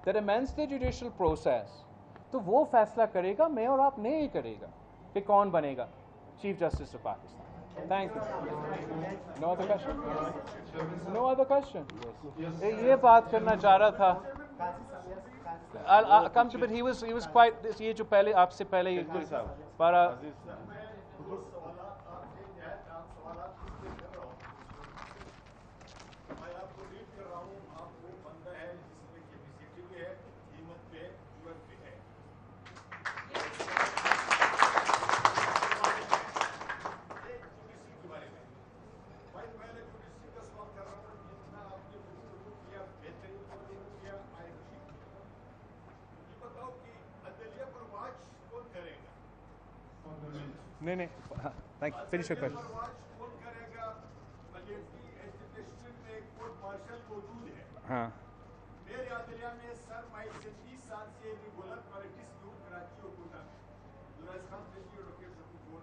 that amends the judicial process, تو وہ فیصلہ کرے گا, میں اور آپ نہیں کرے گا کہ کون بنے گا chief justice of Pakistan. Thank you. No other question? No other question? یہ بات کرنا چاہ رہا تھا. I'll come to it. He was quite, یہ جو پہلے آپ سے پہلے پارا نہیں finish your question. ہاں میرے عدلیہ میں سر مائی 30 سال سے بھی غلط پریکٹس کیوں کراچی اور کوٹا میں دراز خان فیشی اور ڈاکٹر سکون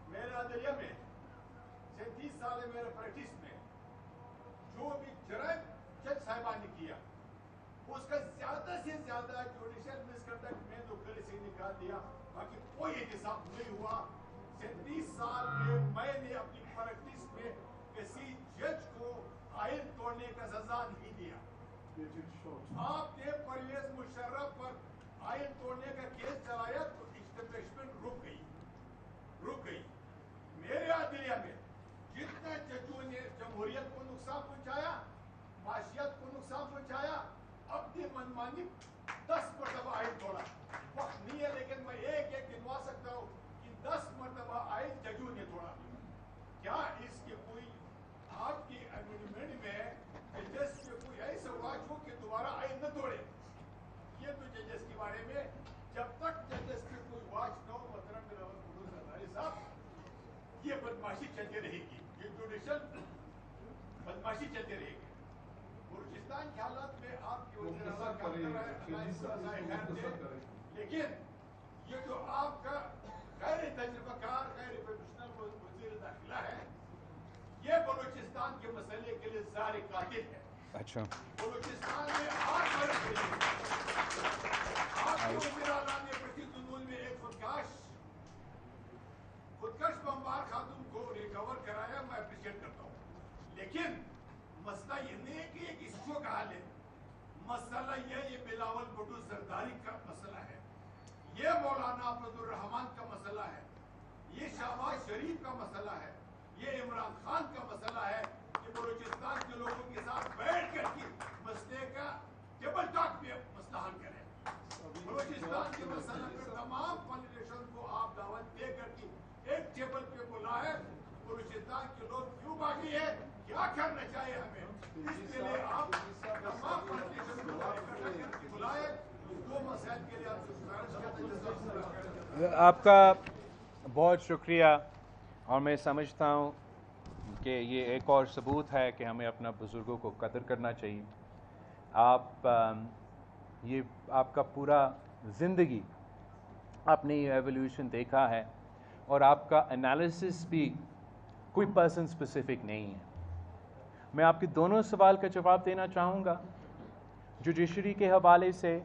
میرے عدلیہ میں 30 سال ہے میرے پریکٹس میں جو بھی جرائم جج صاحبان نے کیا اس کا زیادہ سے زیادہ جوڈیشل مسکنڈکٹ میں تو گھر سے نکال دیا باقی کوئی احتساب نہیں ہوا 30 سال میں نے اپنی پریکٹس میں کسی جج کو آئین توڑنے کا سزا نہیں دیا آپ نے پرویز مشرف پر آئین توڑنے کا کیس چلایا تو اسٹیبلشمنٹ رک گئی میرے عدلیہ میں جتنے ججوں نے جمہوریت کو نقصان پہنچایا معاشیت کو نقصان پہنچایا اپنی منمانی 10 مرتبہ آئین توڑا وقت نہیں ہے لیکن میں ایک گنوا سکتا ہوں کہ 10 مرتبہ آئین ججوں نے توڑا کیا اس کے کوئی آپ کی امینڈمنٹ میں ججز کے کوئی ایسا واچ ہو کہ دوبارہ آئین نہ توڑے یہ تو ججز کے بارے میں جب تک ججز کے کوئی واچ نہ ہو محترم سرداری صاحب یہ بدماشی چلتی رہے گی یہ جوڈیشل بدماشی چلتی رہے گی بلوچستان کے حالات میں آپ کی وزیر اعلیٰ کام کر رہا ہے لیکن یہ جو آپ کا غیر تجربہ کار غیر پروفیشنل وزیر داخلہ ہے یہ بلوچستان کے مسئلے کے لیے زار قاتل ہے اچھا بلوچستان میں آپ کے وزیر اعلیٰ نے پرتی دنول میں ایک خودکش بمبار خاتون کو ریکور کرایا میں اپریشیٹ کرتا ہوں لیکن مسئلہ یہ نہیں ہے کہ ایک ایشو کا حل ہے مسئلہ یہ بلاول بھٹو زرداری کا مسئلہ ہے یہ مولانا عبد الرحمان کا مسئلہ ہے یہ شہباز شریف کا مسئلہ ہے یہ عمران خان کا مسئلہ ہے کہ بلوچستان کے لوگوں کے ساتھ بیٹھ کر کے مسئلے کا ٹیبل ٹاک پہ مسئلہ حل کریں بلوچستان کے مسئلہ پر تمام پالیٹیشن کو آپ دعوت دے کر کے ایک ٹیبل پہ بلائے بلوچستان کے لوگ کیوں باقی ہے کیا کرنا چاہیے ہمیں اس کے لیے آپ تمام پالیٹیشن کو بلائے دو مسائل کے لیے آپ کا بہت شکریہ اور میں سمجھتا ہوں کہ یہ ایک اور ثبوت ہے کہ ہمیں اپنا بزرگوں کو قدر کرنا چاہیے آپ کا پورا زندگی آپ نے یہ ایولیوشن دیکھا ہے اور آپ کا انالیسس بھی کوئی پرسن اسپیسیفک نہیں ہے میں آپ کے دونوں سوال کا جواب دینا چاہوں گا جوڈیشری کے حوالے سے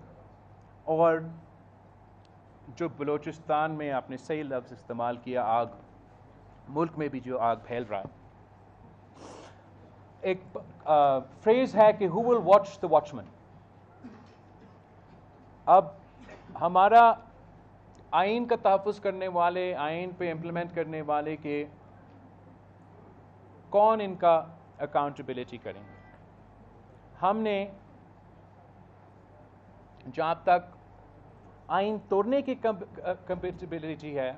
اور جو بلوچستان میں آپ نے صحیح لفظ استعمال کیا آگ ملک میں بھی جو آگ پھیل رہا ہے ایک فریز ہے کہ who will watch the watchman اب ہمارا آئین کا تحفظ کرنے والے آئین پہ امپلیمنٹ کرنے والے کے کون ان کا اکاؤنٹیبلٹی کریں گے ہم نے جہاں تک آئین توڑنے کی کمپیٹیبلٹی ہے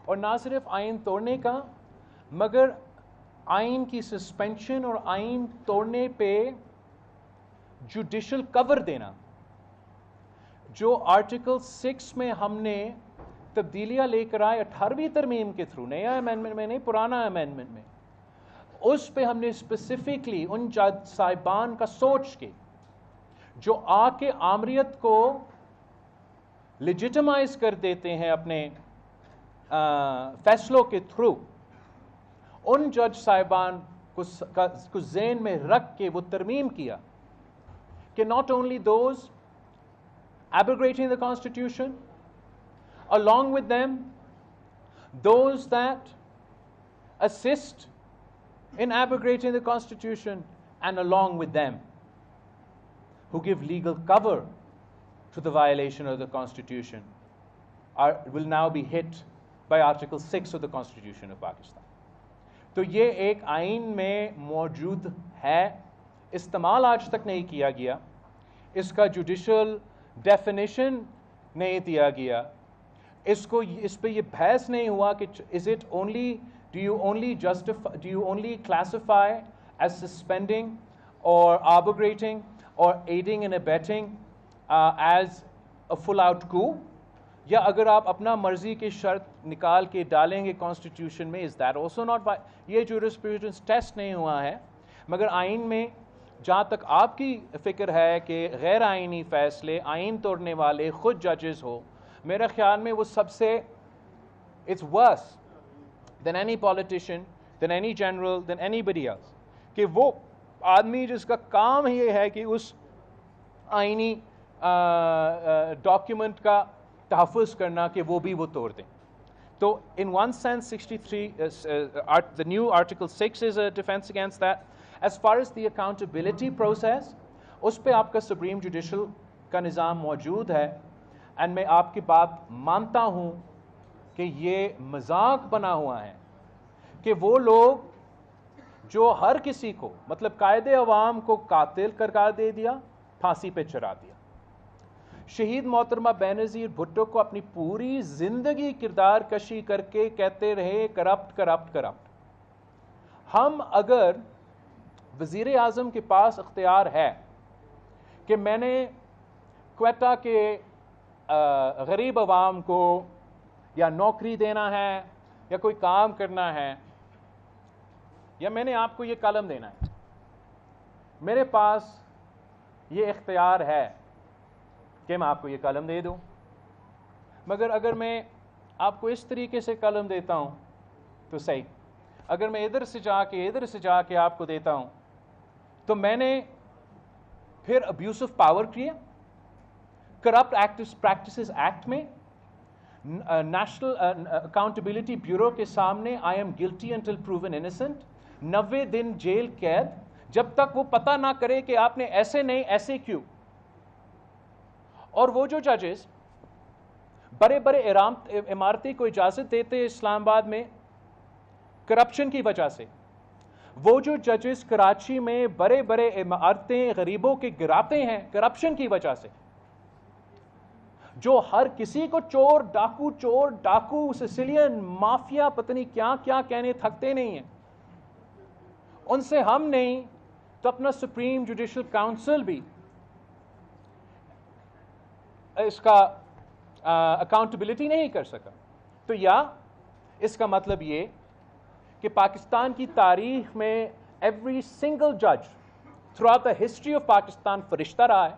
اور نہ صرف آئین توڑنے کا مگر آئین کی سسپینشن اور آئین توڑنے پہ جوڈیشل کور دینا جو آرٹیکل 6 میں ہم نے تبدیلیاں لے کر آئے 18ویں ترمیم کے تھرو نیا امینڈمنٹ میں نہیں پرانا امینڈمنٹ میں اس پہ ہم نے اسپیسیفکلی ان جج صاحبان کا سوچ کے جو آ کے آمریت کو لیجیٹمائز کر دیتے ہیں اپنے فیصلوں کے تھرو ان جج صاحبان کو ذہن میں رکھ کے وہ ترمیم کیا کہ not only those abrogating the Constitution, along with them, those that assist in abrogating the Constitution, and along with them, who give legal cover to the violation of the Constitution, will now be hit by Article 6 of the Constitution of Pakistan. تو یہ ایک آئین میں موجود ہے استعمال آج تک نہیں کیا گیا اس کا جوڈیشل ڈیفینیشن نہیں دیا گیا اس پہ یہ بحث نہیں ہوا کہ is it only do you only classify as suspending or abrogating or aiding and abetting as a full out coup یا اگر آپ اپنا مرضی کی شرط نکال کے ڈالیں گے کانسٹیٹیوشن میں, از دیٹ آلسو ناٹ یہ جورسپروڈنس ٹیسٹ نہیں ہوا ہے, مگر آئین میں جہاں تک آپ کی فکر ہے کہ غیر آئینی فیصلے آئین توڑنے والے خود ججز ہو, میرے خیال میں وہ سب سے it's worse than any politician, than any general, than anybody else, کہ وہ آدمی جس کا کام یہ ہے کہ اس آئینی ڈاکیومنٹ کا تحفظ کرنا, کہ وہ بھی وہ توڑ دیں. تو in one sense 63 the new article 6 is a defense against that. As far as the accountability process, اس پہ آپ کا سپریم جوڈیشل کا نظام موجود ہے, اینڈ میں آپ کی بات مانتا ہوں کہ یہ مذاق بنا ہوا ہے کہ وہ لوگ جو ہر کسی کو, مطلب قائد عوام کو قاتل قرار دے دیا, پھانسی پہ چڑھا دیا, شہید محترمہ بینظیر بھٹو کو اپنی پوری زندگی کردار کشی کر کے کہتے رہے کرپٹ کرپٹ کرپٹ. ہم اگر وزیر اعظم کے پاس اختیار ہے کہ میں نے کوئٹہ کے غریب عوام کو یا نوکری دینا ہے یا کوئی کام کرنا ہے, یا میں نے آپ کو یہ قلم دینا ہے, میرے پاس یہ اختیار ہے کہ میں آپ کو یہ قلم دے دوں, مگر اگر میں آپ کو اس طریقے سے قلم دیتا ہوں تو صحیح, اگر میں ادھر سے جا کے آپ کو دیتا ہوں تو میں نے پھر ابیوز آف پاور کیا. کرپٹ پریکٹسز ایکٹ میں نیشنل اکاؤنٹیبلٹی بیورو کے سامنے I am guilty until proven innocent, 90 دن جیل قید, جب تک وہ پتہ نہ کرے کہ آپ نے ایسے نہیں ایسے کیوں. اور وہ جو ججز بڑے بڑے عمارتیں کو اجازت دیتے اسلام آباد میں کرپشن کی وجہ سے, وہ جو ججز کراچی میں بڑے بڑے عمارتیں غریبوں کے گراتے ہیں کرپشن کی وجہ سے, جو ہر کسی کو چور ڈاکو سسیلین مافیا پتہ نہیں کیا کیا کہنے تھکتے نہیں ہیں, ان سے ہم نہیں تو اپنا سپریم جوڈیشل کاؤنسل بھی اس کا اکاؤنٹیبلٹی نہیں کر سکا. تو یا اس کا مطلب یہ کہ پاکستان کی تاریخ میں ایوری سنگل جج through out the history of Pakistan فرشتہ رہا ہے,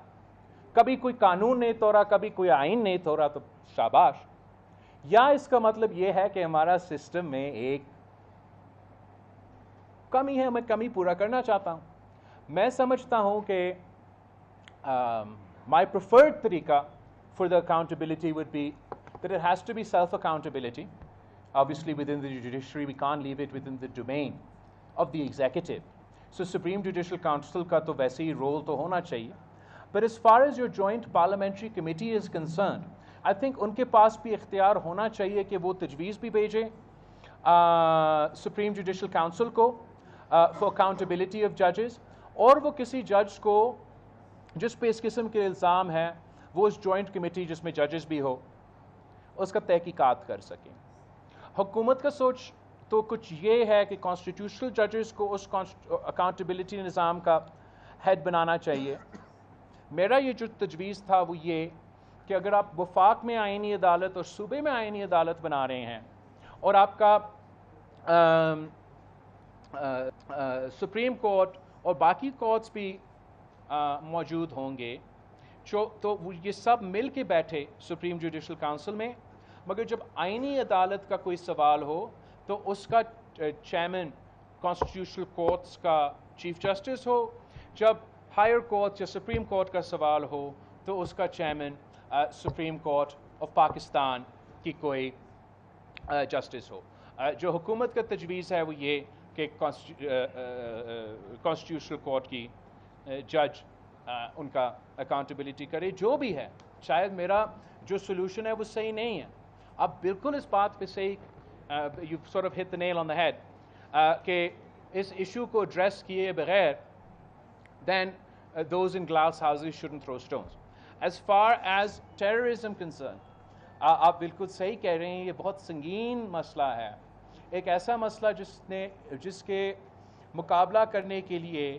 کبھی کوئی قانون نہیں توڑا, کبھی کوئی آئین نہیں توڑا, تو شاباش. یا اس کا مطلب یہ ہے کہ ہمارا سسٹم میں ایک کمی ہے, میں کمی پورا کرنا چاہتا ہوں. میں سمجھتا ہوں کہ my preferred طریقہ for the accountability would be that it has to be self-accountability. Obviously within the judiciary we can't leave it within the domain of the executive. So Supreme Judicial Council کا تو ویسے ہی رول تو ہونا چاہیے. But as far as your joint parliamentary committee is concerned, I think ان کے پاس بھی اختیار ہونا چاہیے کہ وہ تجویز بھی بھیجیں Supreme Judicial Council کو for accountability of judges, اور وہ کسی جج کو جس پہ اس قسم کے الزام ہے وہ اس جوائنٹ کمیٹی جس میں ججز بھی ہو اس کا تحقیقات کر سکیں. حکومت کا سوچ تو کچھ یہ ہے کہ کانسٹیٹیوشنل ججز کو اس اکاؤنٹیبلٹی نظام کا ہیڈ بنانا چاہیے. میرا یہ جو تجویز تھا وہ یہ کہ اگر آپ وفاق میں آئینی عدالت اور صوبے میں آئینی عدالت بنا رہے ہیں اور آپ کا سپریم کورٹ اور باقی کورٹس بھی موجود ہوں گے تو یہ سب مل کے بیٹھے سپریم جوڈیشل کاؤنسل میں, مگر جب آئینی عدالت کا کوئی سوال ہو تو اس کا چیئرمین کانسٹیٹیوشنل کورٹس کا چیف جسٹس ہو, جب ہائر کورٹ یا سپریم کورٹ کا سوال ہو تو اس کا chairman supreme court of Pakistan کی کوئی جسٹس ہو. جو حکومت کا تجویز ہے وہ یہ کہ کانسٹیٹیوشنل کورٹ کی جج ان کا اکاؤنٹیبلٹی کرے. جو بھی ہے, شاید میرا جو سولوشن ہے وہ صحیح نہیں ہے, آپ بالکل اس بات پہ صحیح you sort of hit the nail on the head کہ اس ایشو کو ایڈریس کیے بغیر then those in glass houses shouldn't throw stones. As far as terrorism concerned, آپ بالکل صحیح کہہ رہے ہیں, یہ بہت سنگین مسئلہ ہے, ایک ایسا مسئلہ جس کے مقابلہ کرنے کے لیے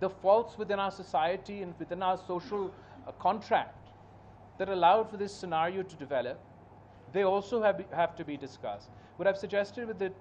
the faults within our society and within our social contract that allowed for this scenario to develop, they also have to be discussed. What I've suggested with the